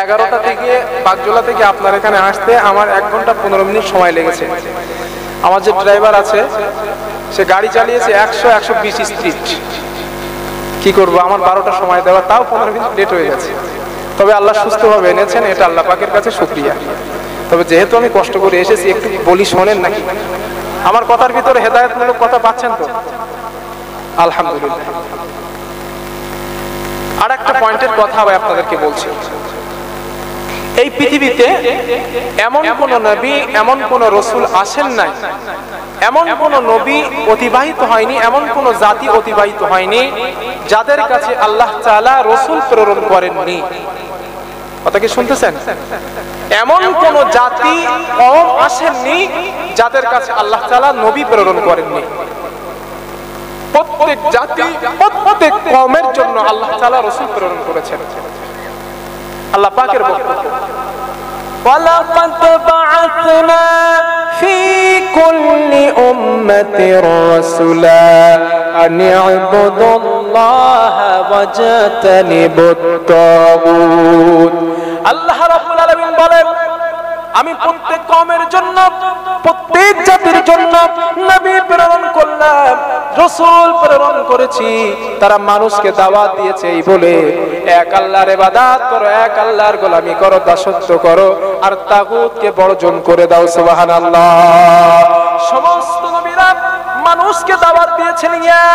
11টা থেকে বাগজোলা থেকে আপনার এখানে আসতে আমার 1 ঘন্টা 15 মিনিট সময় লেগেছে। আমার যে ড্রাইভার আছে সে গাড়ি চালিয়েছে 100-120 স্পিড। কি করব, আমার 12টা সময় দেওয়া, তাও 15 মিনিট লেট হয়ে গেছে। তবে আল্লাহ সুস্থভাবে এনেছেন, এটা আল্লাহ পাকের কাছে শুকরিয়া। তবে যেহেতু আমি কষ্ট করে এসেছি, একটু বলি শোনেন নাকি? আমার কথার ভিতরে হেদায়েতমূলক কথা পাচ্ছেন তো? আলহামদুলিল্লাহ। আর একটা পয়েন্টের কথা আমি আপনাদেরকে বলছি। এই পৃথিবীতে এমন কোন নবী, এমন কোন রাসূল আসেন নাই, এমন কোন নবী অতিবাহিত হয়নি, এমন কোন জাতি অতিবাহিত হয়নি যাদের কাছে আল্লাহ তাআলা রাসূল প্রেরণ করেননি। কথা কি শুনতেছেন? এমন কোন জাতি কওম আসেননি যাদের কাছে আল্লাহ তাআলা নবী প্রেরণ করেননি। প্রত্যেক জাতি, প্রত্যেক কওমের জন্য আল্লাহ তাআলা রাসূল প্রেরণ করেছেন। আল্লাহ পাকের বক্তব্য, ওয়ালাকাদ বা'আথনা ফি কুল্লি উম্মাতির রাসূলা আন ই'বুদুল্লাহা ওয়াজতানিবুত তাগুত। আল্লাহ রাব্বুল আলামিন বলেন, আমি প্রত্যেক কওমের জন্য, প্রত্যেক জাতির জন্য নবী প্রেরণ করলাম, রাসূল প্রেরণ করেছি। তারা মানুষকে দাওয়াত দিয়েছে এই বলে, এক আল্লাহর ইবাদত করো, এক আল্লাহর গোলামি করো, দাসত্ব করো, আর তাগুতকে বর্জন করে দাও। সুবহানাল্লাহ। সমস্ত নবীরা মানুষকে দাওয়াত দিয়েছেন, ইয়া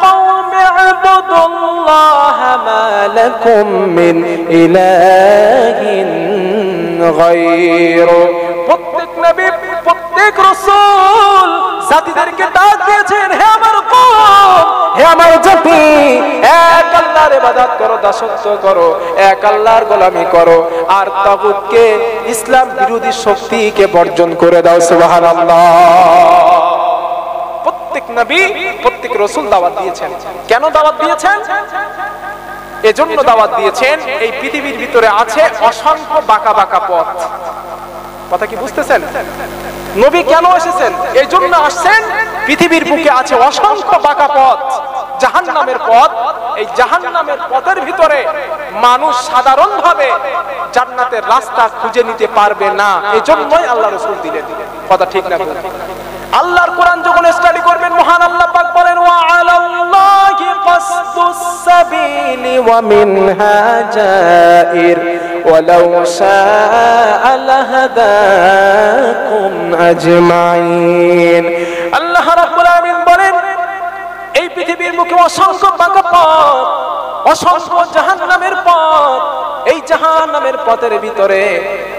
কওমি ইবুদুল্লাহ মা লাকুম মিন ইলাহিন গায়রু। প্রত্যেক নবী, প্রত্যেক রাসূল জাতিদেরকে ডাক দিয়েছেন, হে আমার কওম, হে আমার জাতি, এক আল্লাহর ইবাদত করো, দাসত্ব করো, এক আল্লাহর গোলামি করো, আর তাগুতকে, ইসলাম বিরোধী শক্তিকে বর্জন করে দাও। সুবহানাল্লাহ। প্রত্যেক নবী, প্রত্যেক রাসূল দাওয়াত দিয়েছেন। কেন দাওয়াত দিয়েছেন? এজন্য দাওয়াত দিয়েছেন, এই পৃথিবীর ভিতরে আছে অসংখ্য বাঁকা বাঁকা পথ। কথা কি বুঝতেছেন? নবী কেন এসেছেন? এই জন্য আসছেন, পৃথিবীর বুকে আছে অসংখ্য বাঁকা পথ, জাহান্নামের পথ। এই জাহান্নামের পথের ভিতরে মানুষ সাধারণভাবে জান্নাতের রাস্তা খুঁজে নিতে পারবে না। এই জন্যই আল্লাহ রাসূল দিলেন। কথা ঠিক না? আল্লাহর কোরআন যখন স্টাডি করবেন, মহান আল্লাহ পাক বলেন, ওয়া আলাল্লাহি কাসদুস সাবিলি ওয়া মিনহা জাইর ওয়ালাউ শাআ লাহাদাকুম আজমাইন। আল্লাহ রাব্বুল আলামিন বলেন, এই পৃথিবীর মুখে অসংখ্য বাঁকা পথ, অসংখ্য জাহান্নামের পথ। এই জাহান্নামের পথের ভিতরে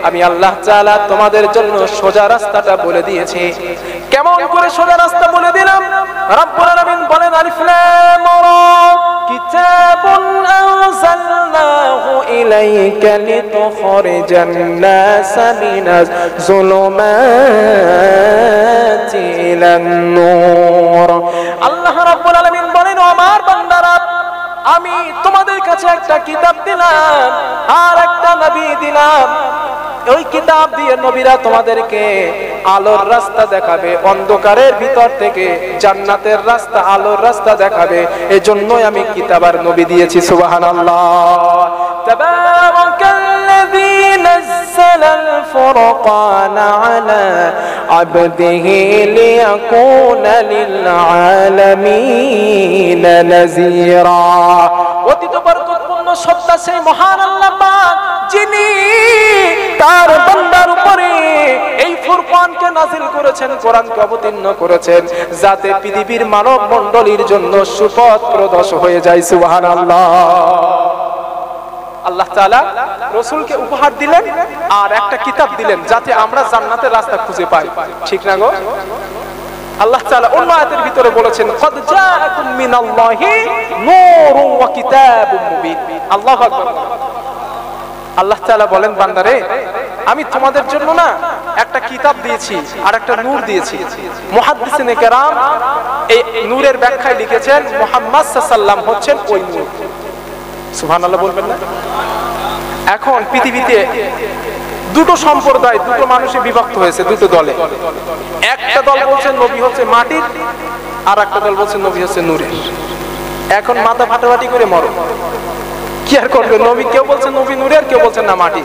আমি আল্লাহ তাআলা তোমাদের জন্য সোজা রাস্তাটা বলে দিয়েছি। কেমন করে সোজা রাস্তা বলে দিলাম? রব্বুল আলামিন বলেন, আলিফ লাম রা কিতাবুন আনজালনাহু ইলাইকা লিতুখরিজান নাসা মিনাজ যুলুমাতি ইলান নূর। আল্লাহ রাব্বুল আলামিন বলেন, ও আমার বান্দারা, আমি তোমাদের কাছে একটা কিতাব দিলাম আর একটা নবী দিলাম। ওই কিতাব দিয়ে নবীরা তোমাদেরকে আলোর রাস্তা দেখাবে, অন্ধকারের ভিতর থেকে জান্নাতের রাস্তা, আলোর রাস্তা দেখাবে। এজন্যই আমি কিতাব আর নবী দিয়েছি। সুবহানাল্লাহ। তাবারাকাল্লাযী নাযালাল ফুরকানা আলা আবদিহি লিয়াকুনা লিল আলামিন নাযীরা। অতীত বরকতপূর্ণ সত্তা সেই মহান আল্লাহ পাক, যিনি তার বান্দার উপরে এই ফুরকানকে নাযিল করেছেন, কোরআনকে অবতীর্ণ করেছেন, যাতে পৃথিবীর মানব মণ্ডলীর জন্য সুপথ প্রদর্শ হয়ে যায়। সুবহানাল্লাহ। আল্লাহ তাআলা রাসূলকে উপহার দিলেন আর একটা কিতাব দিলেন, যাতে আমরা জান্নাতের রাস্তা খুঁজে পাই। ঠিক না গো? আল্লাহ তাআলা অন্য আয়াতের ভিতরে বলেছেন, ক্বাদ জাআকুম মিনাল্লাহি নূরুন ওয়া কিতাবুম মুবিন। আল্লাহু আকবার। আল্লাহ তাআলা বলেন, বান্দারে, আমি তোমাদের জন্য না একটা কিতাব দিয়েছি আর একটা নূর দিয়েছি। মুহাদ্দিসিনে কেরাম এই নূরের ব্যাখ্যায় লিখেছেন, মুহাম্মদ সাল্লাল্লাহু আলাইহি ওয়াসাল্লাম হচ্ছেন ওই নূর। সুবহানাল্লাহ বলবেন না? এখন পৃথিবীতে দুটো সম্প্রদায়, দুটো মানুষে বিভক্ত হয়েছে, দুটো দলে। একটা দল বলছে নবী হচ্ছে মাটির, আর একটা দল বলছে নবী হচ্ছে নূরের। এখন মাথা ফাটাফাটি করে মরো, কি আর করবে? নবী কেউ বলছে নবী নূরের, কেউ বলছে না মাটি।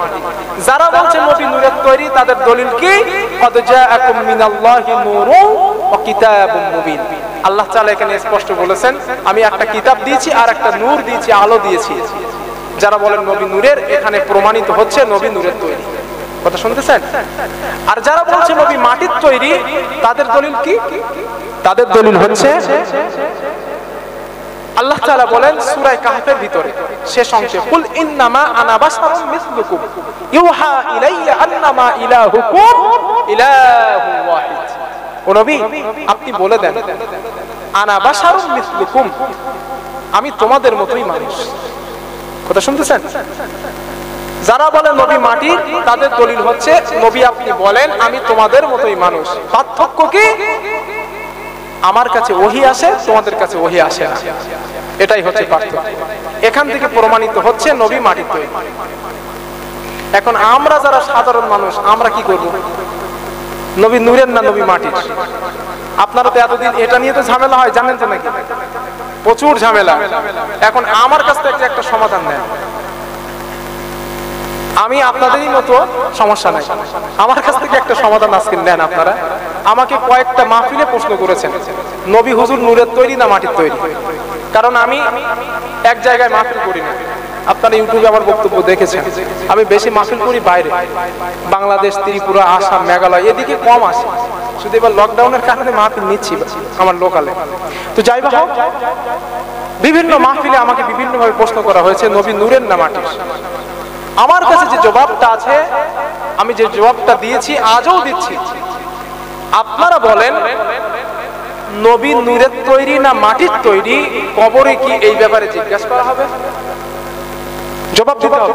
যারা বলছে নবী নূরের তৈরি, তাদের দলিল কি? ক্বাদ জাআকুম মিনাল্লাহি নূরুন ওয়া কিতাবুম মুবিন। আল্লাহ তাআলা এখানে স্পষ্ট বলেছেন, আমি একটা কিতাব দিয়েছি আর একটা নূর দিয়েছি, আলো দিয়েছি। যারা বলেন নবী নূরের, এখানে প্রমাণিত হচ্ছে নবী নূরের তৈরি। কথা শুনতেছেন? আর যারা বলছে নবী মাটির তৈরি, তাদের দলিল কি? তাদের দলিল হচ্ছে আল্লাহ তাআলা বলেন সূরা কাহফের ভিতরে শেষ অংশে, কুল ইন্নামা আনা বাশারুম মিসলুকুম ইউহা ইলাইয়া আন্নামা ইলাহুকুম ইলাহুন ওয়াহিদ। ও নবী, আপনি বলে দেন, আনা বাশারুম মিসলুকুম, আমি তোমাদের মতোই মানুষ। কথা শুনতেছেন? যারা বলে নবী মাটির, তাদের দলিল হচ্ছে, নবী আপনি বলেন আমি তোমাদের মতোই মানুষ। পার্থক্য কি? আমার কাছে ওহী আসে, তোমাদের কাছে ওহী আসে না। এটাই হচ্ছে পার্থক্য। এখান থেকে প্রমাণিত হচ্ছে নবী মাটির তৈরি। এখন আমরা যারা সাধারণ মানুষ, আমরা কি করব? নবী নূরের না নবী মাটির? আপনারা তো এতদিন এটা নিয়ে তো ঝামেলা হয়, জানেন তো নাকি? প্রচুর ঝামেলা। এখন আমার কাছ থেকে একটা সমাধান নেন। আমি আপনাদেরই মতো সমস্যা নাই, আমার কাছ থেকে একটা সমাধান আজকে নেন আপনারা। আমাকে কয়েকটা মাহফিলে প্রশ্ন করেছেন, নবী হুজুর নূরের তৈরি না মাটির তৈরি? কারণ আমি এক জায়গায় মাহফিল করি না। আপনারা ইউটিউবে আমার বক্তব্য দেখেছেন। আমি বেশি মাহফিল করি বাইরে, বাংলাদেশ, ত্রিপুরা, আসাম, মেঘালয়, এদিকে কম আসে। শুধু এবার লকডাউনের কারণে মাহফিল নিচ্ছি আমার লোকালে। তো যাই বা হোক, বিভিন্ন মাহফিলে আমাকে বিভিন্নভাবে প্রশ্ন করা হয়েছে, নবী নূরের না মাটির? আমার কাছে যে জবাবটা আছে, আমি যে জবাবটা দিয়েছি, আজও দিচ্ছি। আপনারা বলেন নবী নূরের তৈরি না মাটির তৈরি? কবরে কি এই ব্যাপারে জিজ্ঞাসা করা হবে? জবাব দিতে হবে।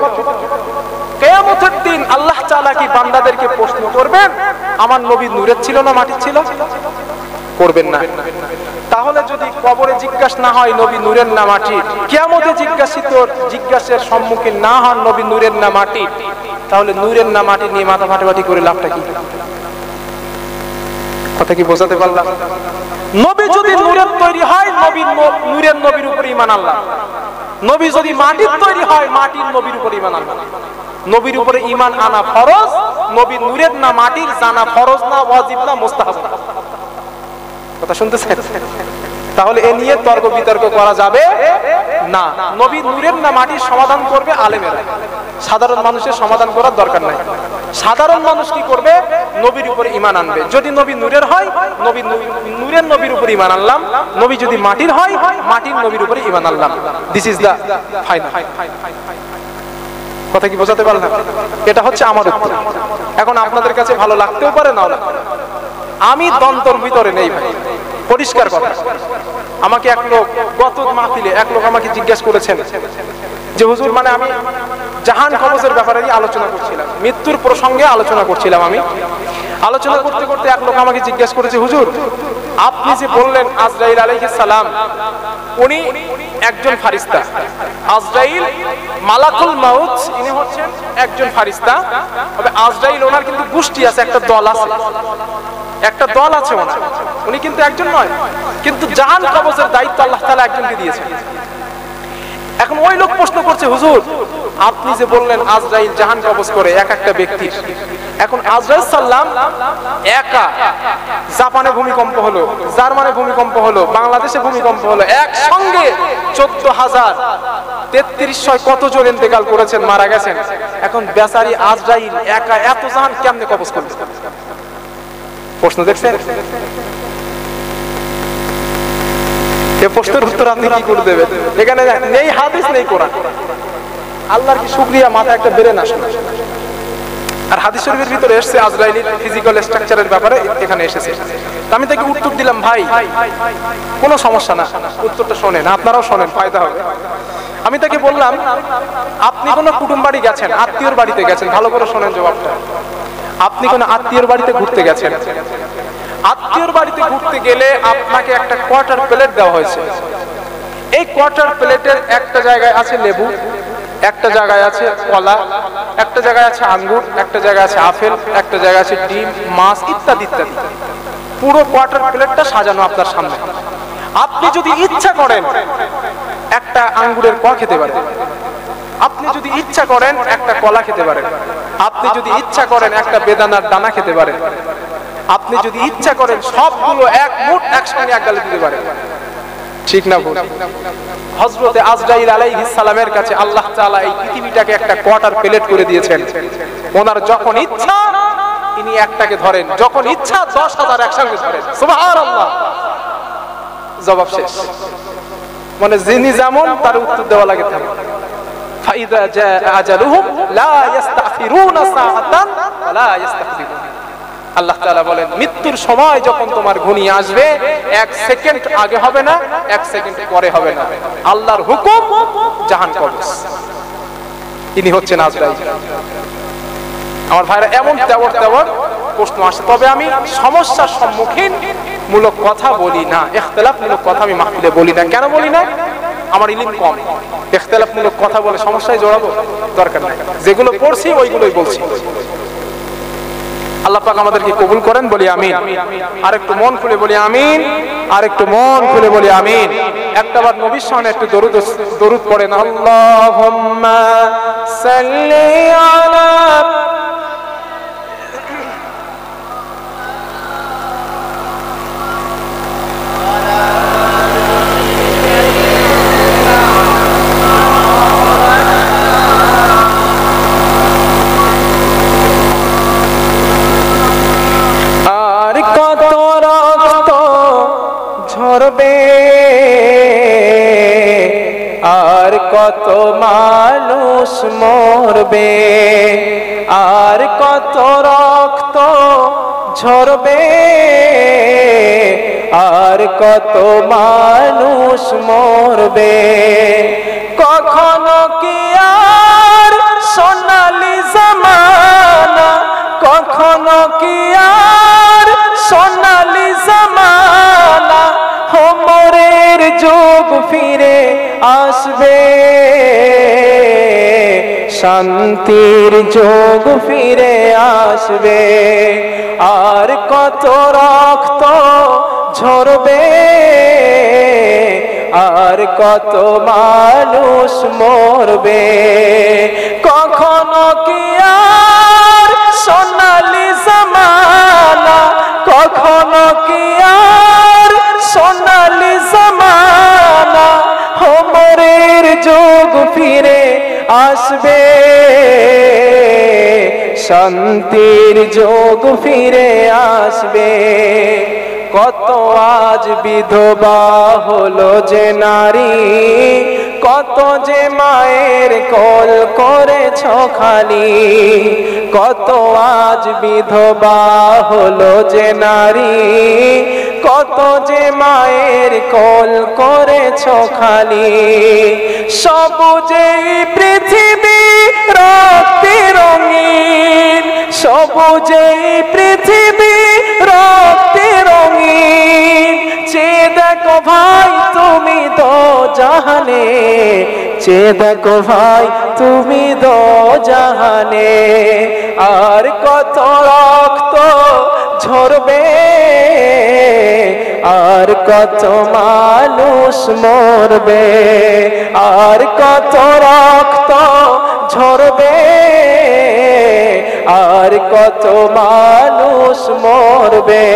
কিয়ামতের দিন আল্লাহ তাআলা কি বান্দাদেরকে প্রশ্ন করবেন, আমার নবী নূরের ছিল না মাটির ছিল? করবেন না। তাহলে যদি কবরে জিজ্ঞাসা না হয় নবী নূরের না মাটির, কিয়ামতে জিজ্ঞাসার সম্মুখীন না হন নবী নূরের না মাটির, তাহলে নূরের না মাটি নিয়ে মাথা ফাটাফাটি করে লাভটা কি? কথা কি বোঝাতে পারলাম? নবী যদি নূরের তৈরি হয়, নবী নূরের নবীর উপর ঈমান আনলাম। নবী যদি মাটির তৈরি হয়, মাটির নবীর উপর ঈমান আনলাম। নবীর উপরে ঈমান আনা ফরজ, নবী নূরের না মাটির জানা ফরজ না, ওয়াজিব না, মুস্তাহাব। কথা শুনতেছেন? তাহলে এ নিয়ে তর্ক বিতর্ক করা যাবে না। নবী নূরের না মাটির সমাধান করবে আলেমেরা, সাধারণ মানুষের সমাধান করার দরকার নাই। সাধারণ মানুষ কি করবে? নবীর উপরে ঈমান আনবে। যদি নবী নূরের হয়, নবী নূরের নবীর উপরে ঈমান আনলাম। নবী যদি মাটির হয়, মাটির নবীর উপরে ঈমান আনলাম। This is the final. কথা কি বোঝাতে পারলাম? এটা হচ্ছে আমার উত্তর। এখন আপনাদের কাছে ভালো লাগতেও পারে, নাও লাগতে পারে। আমি দ্বন্দ্বের ভিতরে নেই ভাই, পরিষ্কার কথা। আমাকে এক লোক গত মাহফিলে এক লোক আমাকে জিজ্ঞেস করেছেন যে হুজুর, মানে আমি জাহান কবজের ব্যাপারে আলোচনা করছিলাম, মৃত্যুর প্রসঙ্গে আলোচনা করছিলাম। আমি আলোচনা করতে করতে এক লোক আমাকে জিজ্ঞেস করেছে, হুজুর আপনি যে বললেন আজরাইল আলাইহিস সালাম উনি একজন ফারিস্তা, আজরাইল মালাকুল মাউত ইনি হচ্ছেন একজন ফারিস্তা, তবে আজরাইল ওনার কিন্তু গোষ্ঠী আছে, একটা দল আছে, একটা দল আছে ওনার, উনি কিন্তু একজন নয়, কিন্তু জাহান কবজের দায়িত্ব আল্লাহ তাআলা একজনকে দিয়েছেন। এখন ওই লোক প্রশ্ন করছে, হুজুর আপনি যে বললেন আজরাইল জাহান কবজ করে এক একটা ব্যক্তির, এখন আজরাইল সাল্লাম একা জাপানে ভূমিকম্প হলো, জার্মানে ভূমিকম্প হলো, বাংলাদেশে ভূমিকম্প হলো, একসঙ্গে 14,033 কতজন ইন্তেকাল করেছেন, মারা গেছেন। এখন বেচারি আজরাইল একা এত জাহান কেমনে কবজ করবে? প্রশ্ন দেখছেন? এই প্রশ্নের উত্তর আপনি কি করে দেবেন? এখানে নেই হাদিস নেই কোরআন। আল্লাহর কি শুকরিয়া, মাথায় একটা বেরেন আসলে। আর হাদিস শরীফের ভিতরে এসেছে আজরাইলের ফিজিক্যাল স্ট্রাকচারের ব্যাপারে, এখানে এসেছে। আমি তাকে উত্তর দিলাম, ভাই কোনো সমস্যা না, উত্তরটা শোনেন, আপনারাও শোনেন, ফায়দা হবে। আমি তাকে বললাম, আপনি কোন কুটুম বাড়ি গেছেন, আত্মীয়র বাড়িতে গেছেন, ভালো করে শোনেন জবাবটা। আপনি কোন আত্মীয়র বাড়িতে ঘুরতে গেছেন, আত্মীয়র বাড়িতে ঘুরতে গেলে আপনাকে একটা কোয়ার্টার প্লেট দেওয়া হয়েছে। এই কোয়ার্টার প্লেটের একটা জায়গায় আছে লেবু, একটা জায়গায় আছে কলা, একটা জায়গায় আছে আঙ্গুর, একটা জায়গায় আছে আপেল, একটা জায়গায় আছে ডিম, মাছ ইত্যাদি ইত্যাদি। পুরো কোয়ার্টার প্লেটটা সাজানো আপনার সামনে। আপনি যদি ইচ্ছা করেন একটা আঙ্গুরের কোয়া খেতে পারেন, আপনি যদি ইচ্ছা করেন একটা কলা খেতে পারেন, আপনি যদি ইচ্ছা করেন একটা বেদানার দানা খেতে পারেন, আপনি যদি ইচ্ছা করেন সবগুলো এক মুঠ একসঙ্গে এক গালে দিতে পারেন। ঠিক না ভুল? হযরতে আজরাইল আলাইহিস সালামের কাছে আল্লাহ তাআলা এই পৃথিবীটাকে একটা কোয়ার্টার প্লেট করে দিয়েছেন। ওনার যখন ইচ্ছা তিনি একটাকে ধরেন, যখন ইচ্ছা 10,000 একসঙ্গে ধরেন। সুবহানাল্লাহ। জবাব শেষ। মানে যিনি যেমন তার উত্তর দেওয়া লাগে তেমন। ফাইদা জাআ আজালুহুম লা ইস্তাখিরুনা সাআতান ওয়া লা ইস্তাকদিমুন। আল্লাহ তাআলা বলেন, মৃত্যুর সময় যখন তোমার ঘনিয়ে আসবে, 1 সেকেন্ড আগে হবে না, 1 সেকেন্ড পরে হবে না। আল্লাহর হুকুম জাহান কবজ। ইনি হচ্ছেন আজরাইল। আমার ভাইরা, এমন তেবর প্রশ্ন আসে, তবে আমি সমস্যার সম্মুখীন মূলক কথা বলি না, ইখতিলাফ মূলক কথা আমি মাহফিলে বলি না। কেন বলি না? আমার ইলম কম। ইখতিলাফ মূলক কথা বলে সমস্যায় জড়াবো দরকার নাই, যেগুলো পড়ছি ওইগুলোই বলছি। আল্লাহ পাক আমাদেরকে কবুল করেন, বলি আমিন। আর একটু মন খুলে বলি আমিন, আর একটু মন খুলে বলি আমিন। একটাবার নবীর সামনে একটু দরুদ পড়েন। আল্লাহুম্মা সাল্লি আলা আর কত মানুষ মরবে, আর কত রক্ত ঝরবে, আর কত মানুষ মরবে। কখনো কি আর সোনালি জামানা, কখনো কি আর সোনালি জামানা, ওমরের যুগ ফিরে আসবে, শান্তির যুগ ফিরে আসবে। আর কত রক্ত ঝরবে, আর কত মানুষ মরবে। কখনো কি আর সোনালি জামানা, কখনো কি আর সোনালি জামানা, ওমরের যুগ ফিরে আসবে, শান্তির যুগ ফিরে আসবে। কত আজ বিধবা হলো যে নারী, কত যে মায়ের কোল করেছ খালি, কত আজ বিধবা হলো যে নারী, কত যে মায়ের কোল করেছ খালি, সবুজে পৃথিবী রক্তে রঙিন, সবুজে পৃথিবী রক্তে রঙিন। চেয়ে দেখো ভাই তুমি দো জাহানে, চেয়ে দেখো ভাই তুমি দো জাহানে, আর কত রক্ত ঝরবে, আর কত মানুষ মরবে, আর কত রক্ত ঝরবে, আর কত মানুষ মরবে।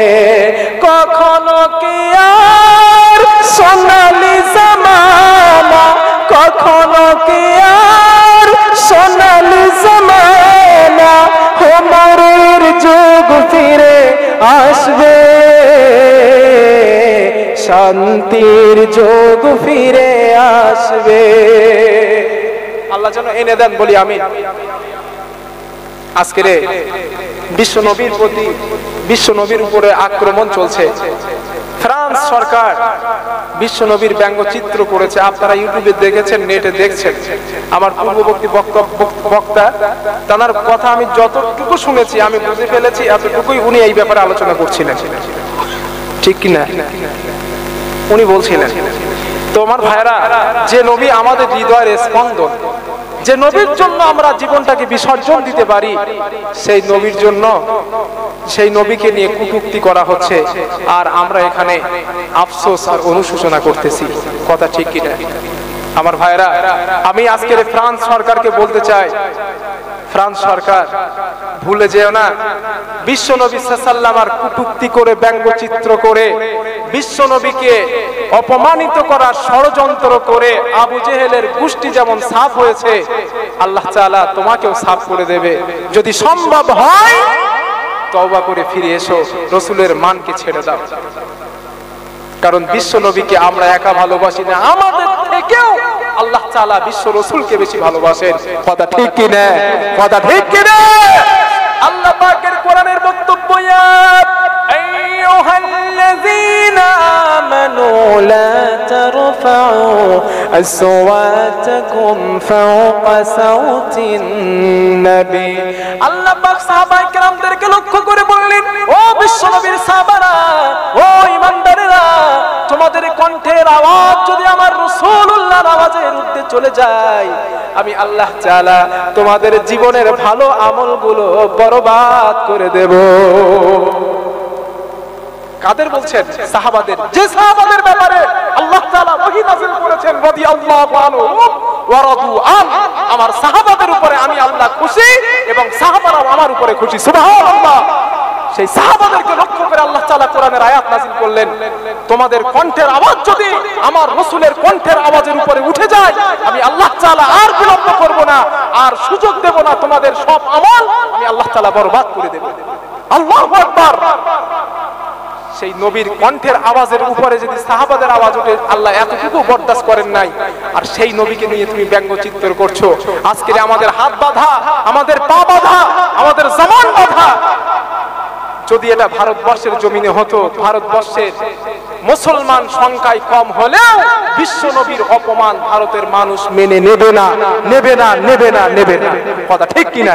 কখনো কি আর সোনালি জামানা, কখনো কি আর সোনালি জামানা, হোমরের যুগ ফিরে আসবে, শান্তির যুগ ফিরে আসবে। আল্লাহ যেন এনে দেন বলি আমিন। আজকের বিশ্ব নবীর প্রতি, বিশ্ব নবীর উপরে আক্রমণ চলছে। ফ্রান্স সরকার বিশ্ব নবীর ব্যঙ্গচিত্র করেছে, আপনারা ইউটিউবে দেখেছেন, নেটে দেখছেন। আমার পূর্ববর্তী বক্তা তার কথা আমি যতটুকু শুনেছি, আমি বুঝে ফেলেছি, এতটুকুই উনি এই ব্যাপারে আলোচনা করছিলেন, ঠিক কিনা? উনি বলছিলেন, তোমার ভাইরা, যে নবী আমাদের হৃদয়ের স্পন্দন, যে নবীর জন্য আমরা জীবনটাকে বিসর্জন দিতে পারি, সেই নবীর জন্য, সেই নবীকে নিয়ে কটূক্তি করা হচ্ছে, আর আমরা এখানে আফসোস আর অনুশোচনা করতেছি। কথা ঠিক কিনা আমার ভাইরা? আমি আজকের ফ্রান্স সরকারকে বলতে চাই, ফ্রান্স সরকার ভুলে যেও না, বিশ্ব নবী সাল্লাল্লাহু আলাইহি ওয়াসাল্লাম কটূক্তি করে, ব্যঙ্গচিত্র করে, বিশ্ব নবীকে অপমানিত করার ষড়যন্ত্র করে আবু জেহেলের গোষ্ঠী যেমন সাফ হয়েছে, আল্লাহ তাআলা তোমাকেও সাফ করে দেবে। যদি সম্ভব হয় তওবা করে ফিরে এসো, রাসূলের মানকে ছেড়ে দাও। কারণ বিশ্ব নবীকে আমরা একা ভালোবাসি না, আমাদের থেকেও আল্লাহ তাআলা বিশ্ব রাসূলকে বেশি ভালোবাসেন। কথা ঠিক কি না? কথা ঠিক কি না? আল্লাহ পাকের কোরআনের বক্তব্য, ইয়া আইয়ুহাল্লাযীনা আমানু লা তারফাউ আসওয়াতাকুম ফাওকা সাওতিন নবী। আল্লাহ পাক সাহাবায়ে কেরামদেরকে লক্ষ্য করে বললেন, ও বিশ্ব নবীর সাহাবারা, ও ঈমানদারেরা, তোমাদের কণ্ঠের আওয়াজ যদি আমার রাসূলুল্লাহর আওয়াজের ঊর্ধ্বে চলে যায়, আমি আল্লাহ তাআলা তোমাদের জীবনের ভালো আমলগুলো বরবাদ করে দেব। কাদের বলছেন? সাহাবাদের। যে সাহাবাদের ব্যাপারে আল্লাহ তাআলা ওহী নাযিল করেছেন, রাদিয়াল্লাহু আনহুম ওয়া রাদু আন, আমার সাহাবাদের উপরে আমি আল্লাহ খুশি এবং সাহাবারাও আমার উপরে খুশি। সুবহানাল্লাহ। সেই সাহাবাদেরকে লক্ষ্য করে আল্লাহ তাআলা কোরআনের আয়াত নাযিল করলেন, তোমাদের কণ্ঠের আওয়াজ যদি আমার রাসূলের কণ্ঠের আওয়াজের উপরে উঠে যায়, আমি আল্লাহ তাআলা আর বিলম্ব করব না, আর সুযোগ দেব না, তোমাদের সব আমল আমি আল্লাহ তাআলা বরবাদ করে দেব। আল্লাহু আকবার। সেই নবীর কণ্ঠের আওয়াজের উপরে যদি সাহাবাদের আওয়াজ ওঠে, আল্লাহ এতটুকু বরদাস্ত করেন নাই, আর সেই নবীকে নিয়ে তুমি ব্যঙ্গচিত্র করছো। আজকে আমাদের হাত বাঁধা, আমাদের পা বাঁধা, আমাদের জবান বাঁধা। যদি এটা ভারতবর্ষের জমিনে হতো, ভারতবর্ষের মুসলমান সংখ্যায় কম হলেও বিশ্ব নবীর অপমান ভারতের মানুষ মেনে নেবে না, নেবে না, নেবে না, নেবে না। কথা ঠিক কিনা?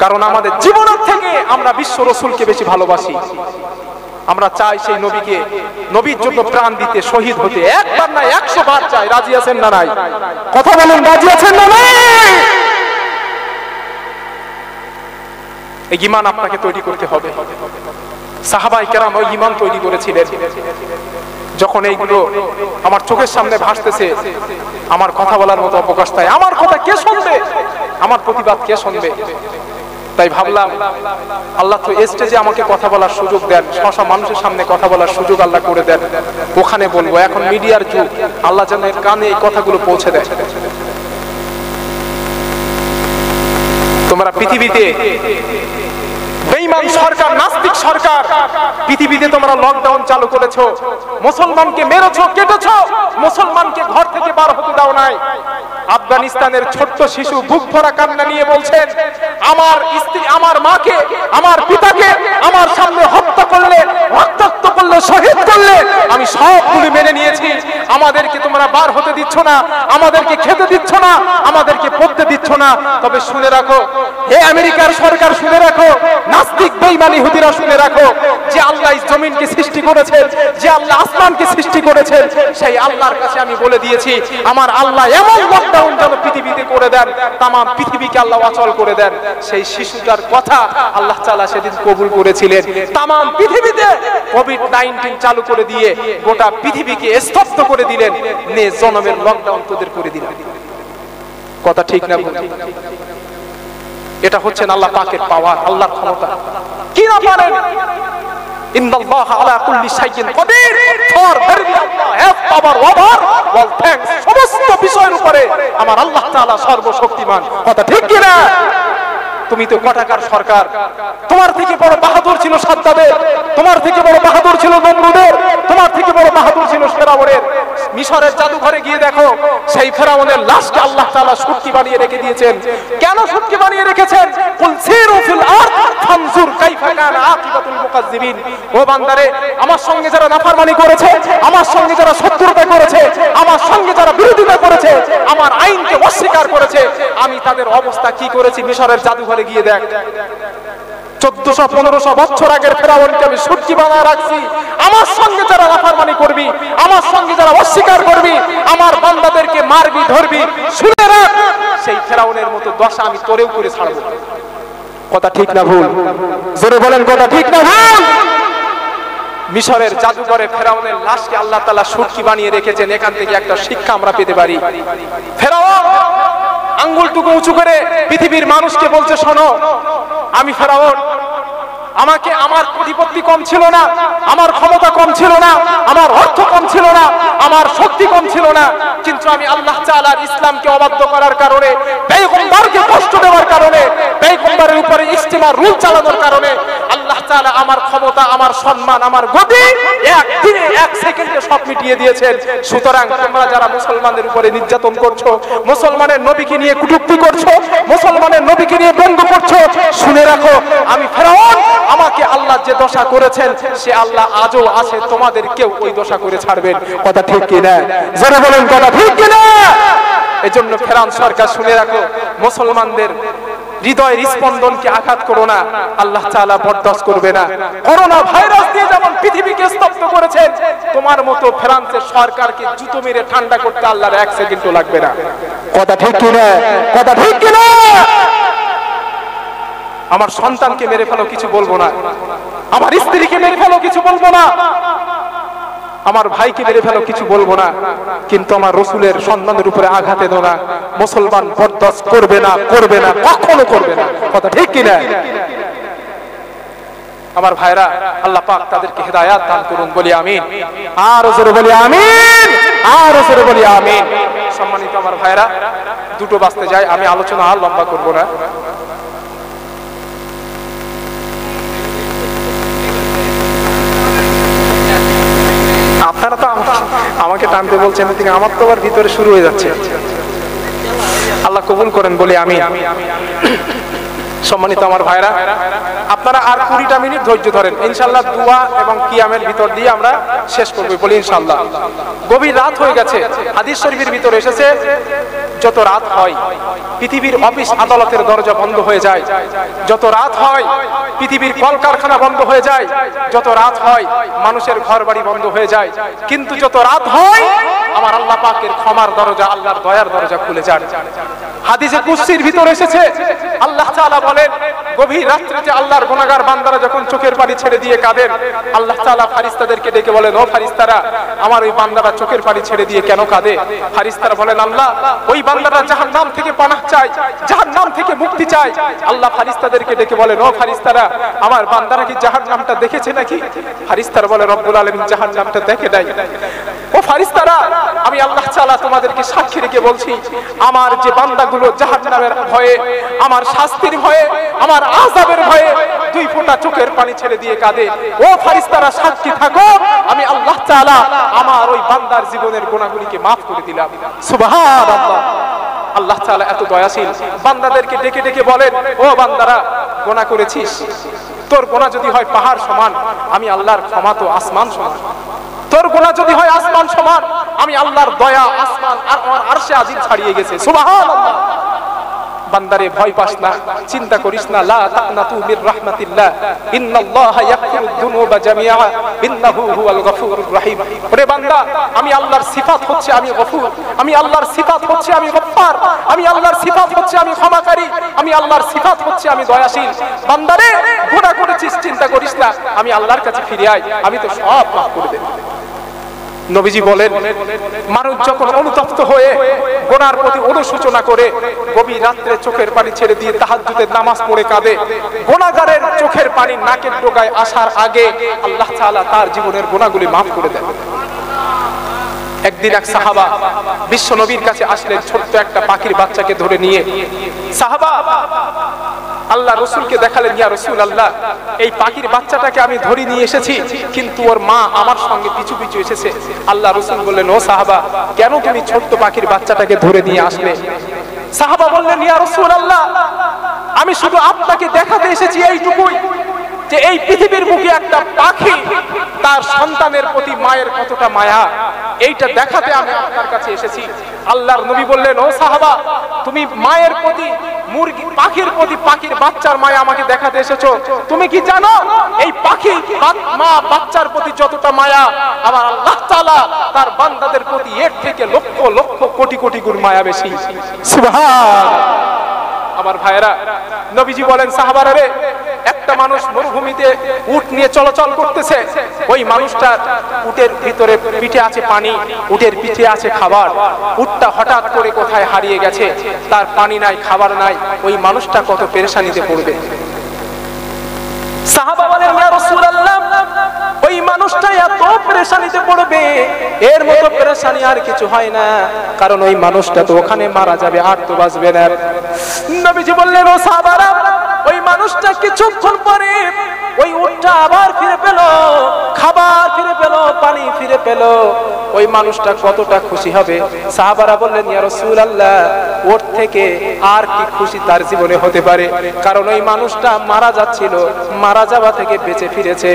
কারণ আমাদের জীবনের থেকে আমরা বিশ্ব রাসূলকে বেশি ভালোবাসি। আমরা চাই সেই নবীকে, নবীর জন্য প্রাণ দিতে, শহীদ হতে। একবার না 100 বার চাই। রাজি আছেন না নাই? কথা বলেন, রাজি আছেন না নাই? এই ঈমান আপনাকে তৈরি করতে হবে। সাহাবায়ে কেরাম ওই ঈমান তৈরি করেছিলেন। যখন এইগুলো আমার চোখের সামনে ভাসতেছে, আমার কথা বলার মতো অবকাশ তাই, আমার কথা কে শুনবে? আমার প্রতিবাদ কে শুনবে? তাই ভাবলাম, আল্লাহ তো স্টেজে আমাকে কথা বলার সুযোগ দেন, শশা মানুষের সামনে কথা বলার সুযোগ আল্লাহ করে দেন, ওখানে বলবো। এখন মিডিয়ার যুগ, আল্লাহ যেন এর কানে এই কথাগুলো পৌঁছে দেয়। তোমরা পৃথিবীতে বেঈমান সরকার, নাস্তিক সরকার, পৃথিবীতে তোমরা লকডাউন চালু করেছো, মুসলমানকে মেরেছো, কেটেছো, মুসলমানকে ঘর থেকে বার হতে দাও নাই। আফগানিস্তানের ছোট্ট শিশু বুক ভরা কান্না নিয়ে বলছেন, আমার স্ত্রী, আমার মাকে, আমার পিতাকে আমার সামনে হত্যা করলে, রক্তাক্ত করলে, শহীদ করলে আমি সবগুলো মেনে নিয়েছি। আমাদেরকে তোমরা বার হতে দিচ্ছ না, আমাদেরকে খেতে দিচ্ছ না, আমাদেরকে পড়তে দিচ্ছ না। তবে শুনে রাখো, হে আমেরিকার সরকার, শুনে রাখো, নাস্তিক বেঈমান ইহুদিরা শুনে রাখো, যে আল্লাহ জমিনকে সৃষ্টি করেছেন, যে আল্লাহ আসমানকে সৃষ্টি করেছেন, সেই আল্লাহর কাছে আমি বলে দিয়েছি, আমার আল্লাহ এমন লকডাউন যেন পৃথিবীতে করে দেন, তাম পৃথিবীকে আল্লাহ অচল করে দেন। সেই শিশুটার কথা আল্লাহ তাআলা সেদিন কবুল করেছিলেন। তাম পৃথিবীতে কোভিড-19 চালু করে দিয়ে গোটা পৃথিবীকে স্তব্ধ করে দিলেন, নে জনমের লকডাউন তোদের করে দিলেন। কথা ঠিক না? এটা হচ্ছে আল্লাহ পাকের পাওয়ার, আল্লাহর ক্ষমতা। কি না পারেন? ইন্নাল্লাহা আলা কুল্লি শাইইন কাদির। For very Allah have power over all things. সমস্ত বিষয়ের উপরে আমার আল্লাহ তাআলা সর্বশক্তিমান। কথা ঠিক কি না? তুমি তো কটাকার সরকার, তোমার থেকে বড় বাহাদুর ছিল সাদ্দাদের, তোমার থেকে বড় বাহাদুর ছিল নমরুদের, তোমার থেকে বড় বাহাদুর ছিল ফেরাউনের। মিশরের জাদুঘরে গিয়ে দেখো, সেই ফেরাউনের লাশকে আল্লাহ তাআলা সুটকি বানিয়ে রেখে দিয়েছেন। কেন সুটকি বানিয়ে রেখেছেন? কুল সিরু ফিল আরদ ফানজুর কাইফা কানা আকিবাতুল মুকাজ্জিবিন। ও বান্দারে, আমার সঙ্গে যারা নাফরমানি করেছে, আমার সঙ্গে যারা শত্রুতা করেছে, আমার সঙ্গে যারা বিরোধিতা করেছে, আমার আইনকে অস্বীকার করেছে, আমি তাদের অবস্থা কি করেছি মিশরের জাদুঘরে গিয়ে দেখ। 1400-1500 বছর আগের ফেরাউনকে আমি সুটকি বানায় রাখছি। আমার সঙ্গে যারা নাফরমানি করবি, আমার সঙ্গে যারা অস্বীকার করবি, আমার বান্দাদেরকে মারবি, ধরবি, শুনে রাখ, সেই ফেরাউনের মতো দশা আমি তোরেও করে ছাড়বো। কথা ঠিক না ভুল? জোরে বলেন, কথা ঠিক না ভুল? মিশরের জাদুঘরে ফেরাউনের লাশকে আল্লাহ তাআলা সুটকি বানিয়ে রেখেছেন। এখান থেকে একটা শিক্ষা আমরা পেতে পারি। ফেরাউন আঙ্গুলটুকু উঁচু করে পৃথিবীর মানুষকে বলছে, শোনো, আমি ফেরাউন, আমাকে আমার প্রতিপত্তি কম ছিল না, আমার ক্ষমতা কম ছিল না, আমার অর্থ কম ছিল না, আমার শক্তি কম ছিল না, কিন্তু আমি আল্লাহ তাআলার ইসলামকে অবাধ্য করার কারণে, পয়গম্বরকে কষ্ট দেওয়ার কারণে, পয়গম্বরের উপরে ইজতিমার রুল চালানোর কারণে আল্লাহ তাআলা আমার ক্ষমতা, আমার সম্মান, আমার গতি একদিনে, এক সেকেন্ডে সব মিটিয়ে দিয়েছেন। সুতরাং তোমরা যারা মুসলমানদের উপরে নির্যাতন করছো, মুসলমানের নবীকে নিয়ে কটূক্তি করছো, মুসলমানের নবীকে নিয়ে ব্যঙ্গ করছো, শুনে রাখো, আমি ফেরাউন, আমাকে আল্লাহ যে দশা করেছেন, সে আল্লাহ আজও আছে, তোমাদের কেউ ওই দশা করে ছাড়বেন। কথা ঠিক কি না? যারা বলেন কথা ঠিক কি না? এজন্য ফেরাউন সরকার শুনে রাখো, মুসলমানদের হৃদয়ের স্পন্দনকে আঘাত করো না, আল্লাহ তাআলা বরদাস্ত করবে না। করোনা ভাইরাস দিয়ে যেমন পৃথিবীকে স্তব্ধ করেছেন, তোমার মতো ফ্রান্সের সরকারকে জুতো মেরে ঠান্ডা করতে আল্লাহর এক সেকেন্ডও লাগবে না। কথা ঠিক কি না? কথা ঠিক কি না? আমার সন্তানকে মেরে ফেলো, কিছু বলবো না। আমার স্ত্রীকে মেরে ফেলো, কিছু বলবো না। আমার ভাইকে মেরে ফেলো, কিছু বলবো না। কিন্তু আমার রাসূলের সম্মানের উপরে আঘাত এনো না। মুসলমান বরদাস্ত করবে না, করবে না, কখনো করবে না। কথা ঠিক কি না? আমার ভাইরা, আল্লাহ পাক তাদেরকে হেদায়েত দান করুন, বলি আমিন। আর জোরে বলি আমিন, আর জোরে বলি আমিন। সম্মানিত আমার ভাইরা, 2টো বাজতে যায়, আমি আলোচনা আর লম্বা করব না। আপনারা তো আমাকে টানতে বলছেন, আমার তো আবার ভিতরে শুরু হয়ে যাচ্ছে। আল্লাহ কবুল করেন, বলি আমি। সম্মানিত আমার ভাইরা, আপনারা আর 20টা মিনিট ধৈর্য ধরেন, ইনশাআল্লাহ দোয়া এবং কিয়ামের ভিতর দিয়ে আমরা শেষ করব, বলি ইনশাআল্লাহ। গভীর রাত হয়ে গেছে, হাদিস শরীফের ভিতরে এসেছে, যত রাত হয় পৃথিবীর অফিস আদালতের দরজা বন্ধ হয়ে যায়, যত রাত হয় পৃথিবীর কলকারখানা বন্ধ হয়ে যায়, যত রাত হয় মানুষের ঘরবাড়ি বন্ধ হয়ে যায়, কিন্তু যত রাত হয় আমার আল্লাহ পাকের ক্ষমার দরজা, আল্লাহর দয়ার দরজা খুলে যায়। হাদিসে কুদসির ভিতরে এসেছে, আল্লাহ তাআলা বলেন, গভীর রাত্রিতে আল্লাহর গুনাহগার বান্দারা যখন চোখের পানি ছেড়ে দিয়ে কাঁদেন, আল্লাহ তাআলা ফেরেশতাদেরকে ডেকে বলেন, ও ফেরেশতারা, আমার ওই বান্দারা চোখের পানি ছেড়ে দিয়ে কেন কাঁদে? ফেরেশতারা বলেন, আল্লাহ, ওই বান্দারা জাহান্নাম থেকে পানাহ চায়, জাহান্নাম থেকে থেকে মুক্তি চায়, আল্লাহ ফারিস্তাদেরকে ডেকে বলেন, ও ফারিস্তারা, আমার বান্দারা কি জাহান্নামটা দেখেছে নাকি? ফারিস্তারা বলে, রব্বুল আলামিন জাহান্নামটা দেখে নাই। ও ফারিস্তারা, আমি আল্লাহ তাআলা তোমাদেরকে সাক্ষী রেখে বলছি, আমার যে বান্দাগুলো জাহান্নামের ভয়ে, আমার শাস্তির ভয়ে, আমার আযাবের ভয়ে দুই ফোঁটা চোখের পানি ছেড়ে দিয়ে কাঁদে, ও ফারিস্তারা সাক্ষী থাকো, আমি আল্লাহ তাআলা আমার ওই বান্দার জীবনের গুনাহগুলিকে মাফ করে দিলাম। সুবহানাল্লাহ। আল্লাহ তাআলা এত দয়াশীল, বান্দাদেরকে ডেকে ডেকে বলেন, ও বান্দারা, গুনাহ করেছিস, তোর গুনাহ যদি হয় পাহাড় সমান, আমি আল্লাহর ক্ষমা তো আসমান সমান। তোর গুনাহ যদি হয় আসমান সমান, আমি আল্লাহর দয়া আসমান আর আমার আরশে আজিম ছাড়িয়ে গেছে। সুবহানাল্লাহ। বান্দারে ভয় পাস না, চিন্তা করিস না, লা তাকনাতু মির রাহমাতিল্লাহ, ইন্নাল্লাহা ইয়াগফিরুদ যুনুবা জামিআ, ইন্নাহু হুয়াল গফুরুর রহিম। ওরে বান্দা, আমি আল্লাহর সিফাত হচ্ছে আমি গফুর, আমি আল্লাহর সিফাত হচ্ছে আমি গফফার, আমি আল্লাহর সিফাত হচ্ছে আমি ক্ষমাকারী, আমি আল্লাহর সিফাত হচ্ছে আমি দয়াশীল। বান্দারে, গুনাহ করেছিস, চিন্তা করিস না, আমি আল্লাহর কাছে ফিরে আয়, আমি তো সব মাফ করে দেব। নবীজি বলেন, মানুষ যখন অনুতপ্ত হয়ে গুনার প্রতি অনুশোচনা করে গভীর রাত্রে চোখের পানি ছেড়ে দিয়ে তাহাজ্জুদের নামাজ পড়ে কাঁদে, গুনাহগারের চোখের পানি নাকের ডগায় আসার আগে আল্লাহ তাআলা তার জীবনের গুনাহগুলি মাফ করে দেন। একদিন এক সাহাবা বিশ্ব নবীর কাছে আসলেন ছোট্ট একটা পাখির বাচ্চাকে ধরে নিয়ে। সাহাবা আল্লাহ রসুলকে দেখালেন, ইয়া রাসূলুল্লাহ, এই পাখির বাচ্চাটাকে আমি ধরে নিয়ে এসেছি, কিন্তু ওর মা আমার সঙ্গে পিছু পিছু এসেছে। আল্লাহ রসুল বললেন, ও সাহাবা, কেন তুমি ছোট্ট পাখির বাচ্চাটাকে ধরে নিয়ে আসলে? সাহাবা বললেন, ইয়া রাসূলুল্লাহ, আমি শুধু আপনাকে দেখাতে এসেছি এইটুকুই, যে এই পৃথিবীর বুকে একটা পাখি তার সন্তানের প্রতি মায়ের কতটা মায়া, এইটা দেখাতে আমি আপনার কাছে এসেছি। আল্লাহর নবী বললেন, ও সাহাবা, তুমি মায়ের প্রতি, মুরগি পাখির প্রতি, পাখির বাচ্চার মায়া আমাকে দেখাতে এসেছো, তুমি কি জানো এই পাখি মা বাচ্চার প্রতি যতটা মায়া, আমার আল্লাহ তাআলা তার বান্দাদের প্রতি এর থেকে লক্ষ লক্ষ কোটি কোটি গুণ মায়া বেশি। সুবহানাল্লাহ। আমার ভাইরা, নবীজি বলেন, সাহাবারা রে, একটা মানুষ মরুভূমিতে উট নিয়ে চলাচল করতেছে, ওই মানুষটার উটের ভিতরে পিঠে আছে পানি, উটের পিঠে আছে খাবার, উটটা হঠাৎ করে কোথায় হারিয়ে গেছে, তার পানি নাই, খাবার নাই, ওই মানুষটা কত পেরেশানিতে পড়বে। সাহাবা বলেন, ইয়া রাসূলুল্লাহ, ওই মানুষটা এত পেরেশানিতে পড়বে, এর মতো পেরেশানি আর কিছু হয় না, কারণ ওই মানুষটা তো ওখানে মারা যাবে, আর তো বাঁচবে না। নবীজি বললেন, ও সাহাবারা, ওই মানুষটা কিছুক্ষণ পরে ওই উটটা আবার ফিরে পেল, খাবার ফিরে পেল, পানি ফিরে পেল, ওই মানুষটা কতটা খুশি হবে। সাহাবারা বললেন, ইয়া রাসূলুল্লাহ, ওর থেকে আর কি খুশি তার জীবনে হতে পারে, কারণ ওই মানুষটা মারা যাচ্ছিল, মারা যাওয়া থেকে বেঁচে ফিরেছে।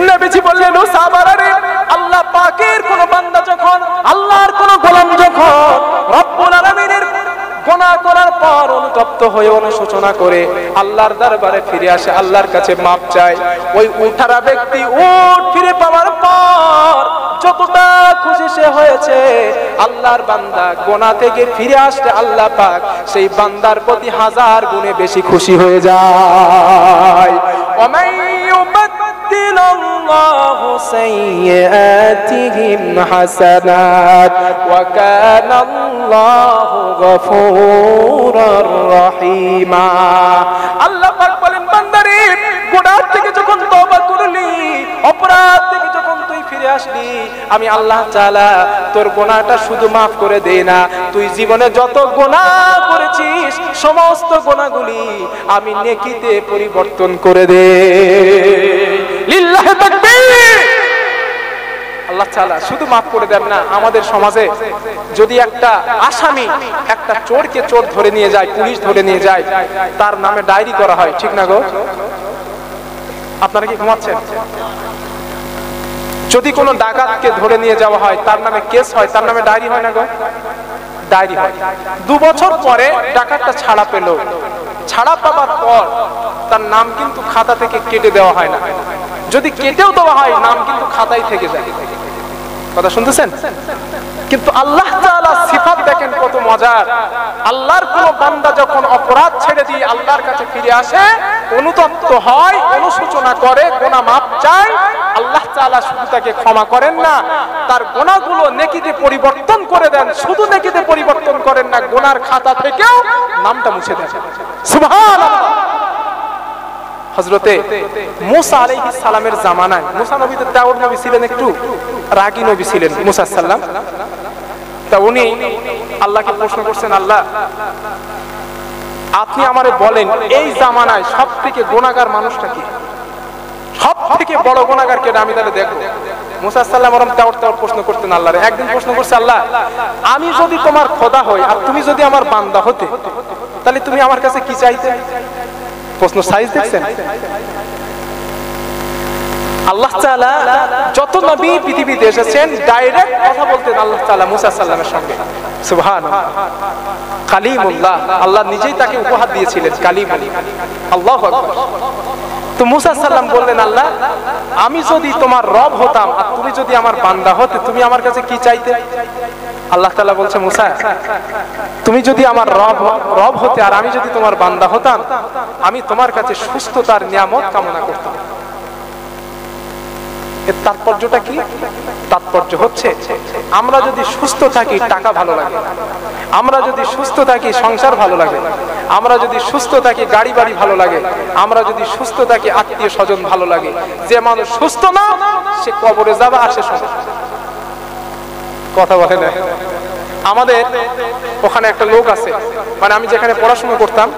নবীজি বললেন, ও সাহাবারা রে, আল্লাহ পাকের কোন বান্দা যখন, আল্লাহর কোন গোলাম যখন রব্বুল আলামিনের গুনাহ করার পর অনুতপ্ত হয়ে অনুশোচনা করে আল্লাহর দরবারে ফিরে আসে, আল্লাহর কাছে মাপ চায়, ওই উঠারা ব্যক্তি উট ফিরে পাওয়ার পর যতটা খুশি সে হয়েছে, আল্লাহর বান্দা গুনাহ থেকে ফিরে আসলে আল্লাহ পাক সেই বান্দার প্রতি হাজার গুণে বেশি খুশি হয়ে যায়। ইউবাদদিলুল্লাহু সাইয়্যাতিহিম হাসানাত ওয়া কানাল্লাহু গফুরুর রহিমা। আল্লাহ পাক বলেন, বান্দারে, গুনাহ থেকে যখন তওবা করলি, অপরাধ থেকে যখন তুই ফিরে আসলি, আমি আল্লাহ তাআলা তোর গুনাহটা শুধু মাফ করে দেই না, তুই জীবনে যত গুনাহ করেছিস সমস্ত গুনাহগুলি আমি নেকিতে পরিবর্তন করে দেই। লিল্লাহি তাকবীর। আল্লাহ তাআলা শুধু মাফ করে দেন না, আমাদের সমাজে যদি একটা আসামি একটা চোরকে চোর ধরে নিয়ে যায়, পুলিশ ধরে নিয়ে যায়, তার নামে ডায়েরি করা হয়, ঠিক না গো? আপনারা কি ঘুমাচ্ছেন? যদি কোনো ডাকাতকে ধরে নিয়ে যাওয়া হয়, তার নামে কেস হয়, তার নামে ডায়েরি হয় না গো? ডায়েরি হয়। 2 বছর পরে ডাকাতটা ছাড়া পেল, ছাড়া পাওয়ার পর তার নাম কিন্তু খাতা থেকে কেটে দেওয়া হয় না, যদি কেটেও দেওয়া হয় নাম কিন্তু খাতায় থেকে যায়। কথা শুনতেছেন? কিন্তু আল্লাহ তাআলা সিফাত দেখেন কত মজার। আল্লাহর কোন বান্দা যখন অপরাধ ছেড়ে দিয়ে আল্লাহর কাছে ফিরে আসে, অনুতপ্ত হয়, অনুশোচনা করে, গুনাহ মাফ চায়, আল্লাহ তাআলা শুধু তাকে ক্ষমা করেন না, তার গুনাহগুলো নেকিতে পরিবর্তন করে দেন। শুধু নেকিতে পরিবর্তন করেন না, গুনার খাতা থেকেও নামটা মুছে দেন। সুবহানাল্লাহ। হযরতে মুসা আলাইহিস সালামের জামানায়, মুসা নবী তো দাউদ নবী ছিলেন, একটু রাগী নবী ছিলেন মুসা সাল্লাম। তা উনি আল্লাহকে প্রশ্ন করছেন, আল্লাহ আপনি আমারে বলেন এই জামানায় সবথেকে গুনাহগার মানুষটা কি, সবথেকে বড় গুনাহগার কে, আমি তাহলে দেখব। মুসা সাল্লাম ওরকম তাওর প্রশ্ন করতেন আল্লাহরে। একদিন প্রশ্ন করছে, আল্লাহ আমি যদি তোমার খোদা হই আর তুমি যদি আমার বান্দা হতে, তাহলে তুমি আমার কাছে কি চাইতে? প্রশ্ন সাইজ দেখছেন? আল্লাহ তাআলা যত নবী পৃথিবীতে এসেছেন ডাইরেক্ট কথা বলতেন আল্লাহ তাআলা মুসা সাল্লামের সঙ্গে। সুবহানাল্লাহ। কালিমুল্লাহ, আল্লাহ নিজেই তাকে উপহার দিয়েছিলেন কালিমুল্লাহ। আল্লাহু আকবার। তো মুসা সাল্লাম বললেন, আল্লাহ আমি যদি তোমার রব হতাম আর তুমি যদি আমার বান্দা হতে, তুমি আমার কাছে কি চাইতে? আল্লাহ তাআলা বলছে, মুসা তুমি যদি আমার রব হতে আর আমি যদি তোমার বান্দা হতাম, আমি তোমার কাছে সুস্থতার নিয়ামত কামনা করতাম। এর তাৎপর্যটা কি? তাৎপর্য হচ্ছে আমরা যদি সুস্থ থাকি টাকা ভালো লাগে, আমরা যদি সুস্থ থাকি সংসার ভালো লাগে, আমরা যদি সুস্থ থাকি গাড়ি বাড়ি ভালো লাগে, আমরা যদি সুস্থ থাকি আত্মীয় স্বজন ভালো লাগে। যে মানুষ সুস্থ না সে কবরে যাবে আর সে কথা বলে না। আমাদের ওখানে একটা লোক আছে, মানে আমি যেখানে পড়াশোনা করতাম,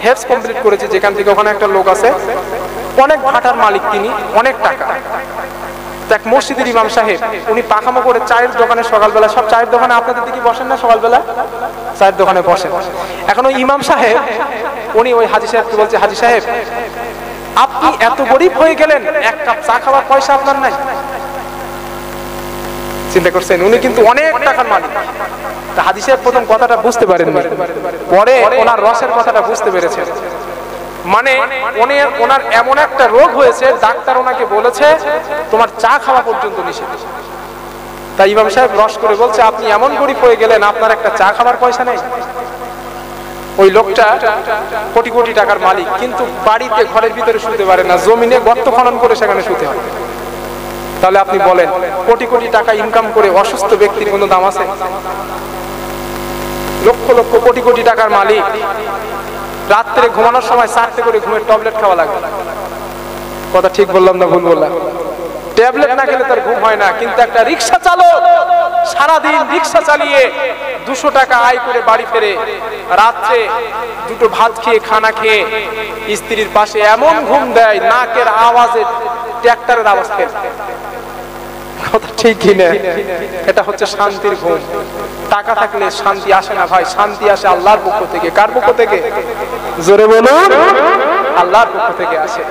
হেফজ কমপ্লিট করেছি যেখান থেকে, ওখানে একটা লোক আছে, অনেক ভাটার মালিক, তিনি অনেক টাকা। এক মসজিদের ইমাম সাহেব, উনি পাখামো করে চায়ের দোকানে সকালবেলা, সব চায়ের দোকানে আপনাদের দিকে বসেন না সকালবেলা, চায়ের দোকানে বসেন। এখন ওই ইমাম সাহেব উনি ওই হাজী সাহেবকে বলছে, হাজী সাহেব আপনি এত গরিব হয়ে গেলেন, এক কাপ চা খাওয়ার পয়সা আপনার নাই। চিন্তা করছেন, উনি কিন্তু অনেক টাকার মালিক। হাজী সাহেব প্রথম কথাটা বুঝতে পারেননি, পরে ওনার রসের কথাটা বুঝতে পেরেছেন। মানে ওনার এমন একটা রোগ হয়েছে, ডাক্তার ওনাকে বলেছে তোমার চা খাওয়া পর্যন্ত নিষেধ। তাই ইমাম সাহেব রস করে বলছে, আপনি এমন গরিব হয়ে গেলেন আপনার একটা চা খাওয়ার পয়সা নেই। ওই লোকটা কোটি কোটি টাকার মালিক, কিন্তু বাড়িতে ঘরের ভিতরে শুতে পারে না, জমিনে গর্ত খনন করে সেখানে শুতে হয়। তাহলে আপনি বলেন, কোটি কোটি টাকা ইনকাম করে অসুস্থ ব্যক্তির কোনো দাম আছে? লক্ষ লক্ষ কোটি কোটি টাকার মালিক রাত্রে ঘুমানোর সময় 4টে করে ঘুমের ট্যাবলেট খাওয়া লাগে। কথা ঠিক বললাম না ভুল বললাম? ট্যাবলেট না খেলে তার ঘুম হয় না। কিন্তু একটা রিক্সা চালক সারাদিন রিক্সা চালিয়ে 200 টাকা আয় করে বাড়ি ফেরে, রাত্রে দুটো ভাত খেয়ে খানা খেয়ে স্ত্রীর পাশে এমন ঘুম দেয়, নাকের আওয়াজে ট্রাক্টরের আওয়াজ ফেলে। কথা ঠিক কিনা? এটা হচ্ছে শান্তির ঘুম। টাকা থাকলে শান্তি আসে না ভাই, শান্তি আসে আল্লাহর পক্ষ থেকে। কার পক্ষ থেকে? জোরে বলুন, আল্লাহর পক্ষ থেকে আসে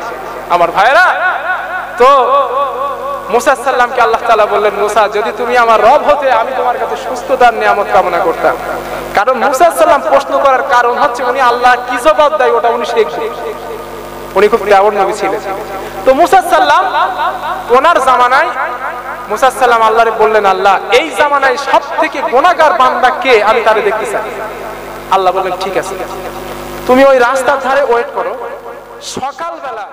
আমার ভাইরা। তো মুসা সাল্লামকে আল্লাহ তাআলা বললেন, মুসা যদি তুমি আমার রব হতে, আমি তোমার কাছে সুস্থতার নিয়ামত কামনা করতাম। কারণ মুসা সাল্লাম প্রশ্ন করার কারণ হচ্ছে উনি আল্লাহ কি জবাব দেয় ওটা উনি শিখবেন। উনি খুব দাউদ নবী ছিলেন। তো মুসা সাল্লাম ওনার জামানায় মুসা সাল্লাম আল্লাহরে বললেন, আল্লাহ এই জামানায় সবথেকে গুনাহগার বান্দা কে, আমি তারে দেখতে চাই। আল্লাহ বললেন, ঠিক আছে, তুমি ওই রাস্তার ধারে ওয়েট করো, সকালবেলা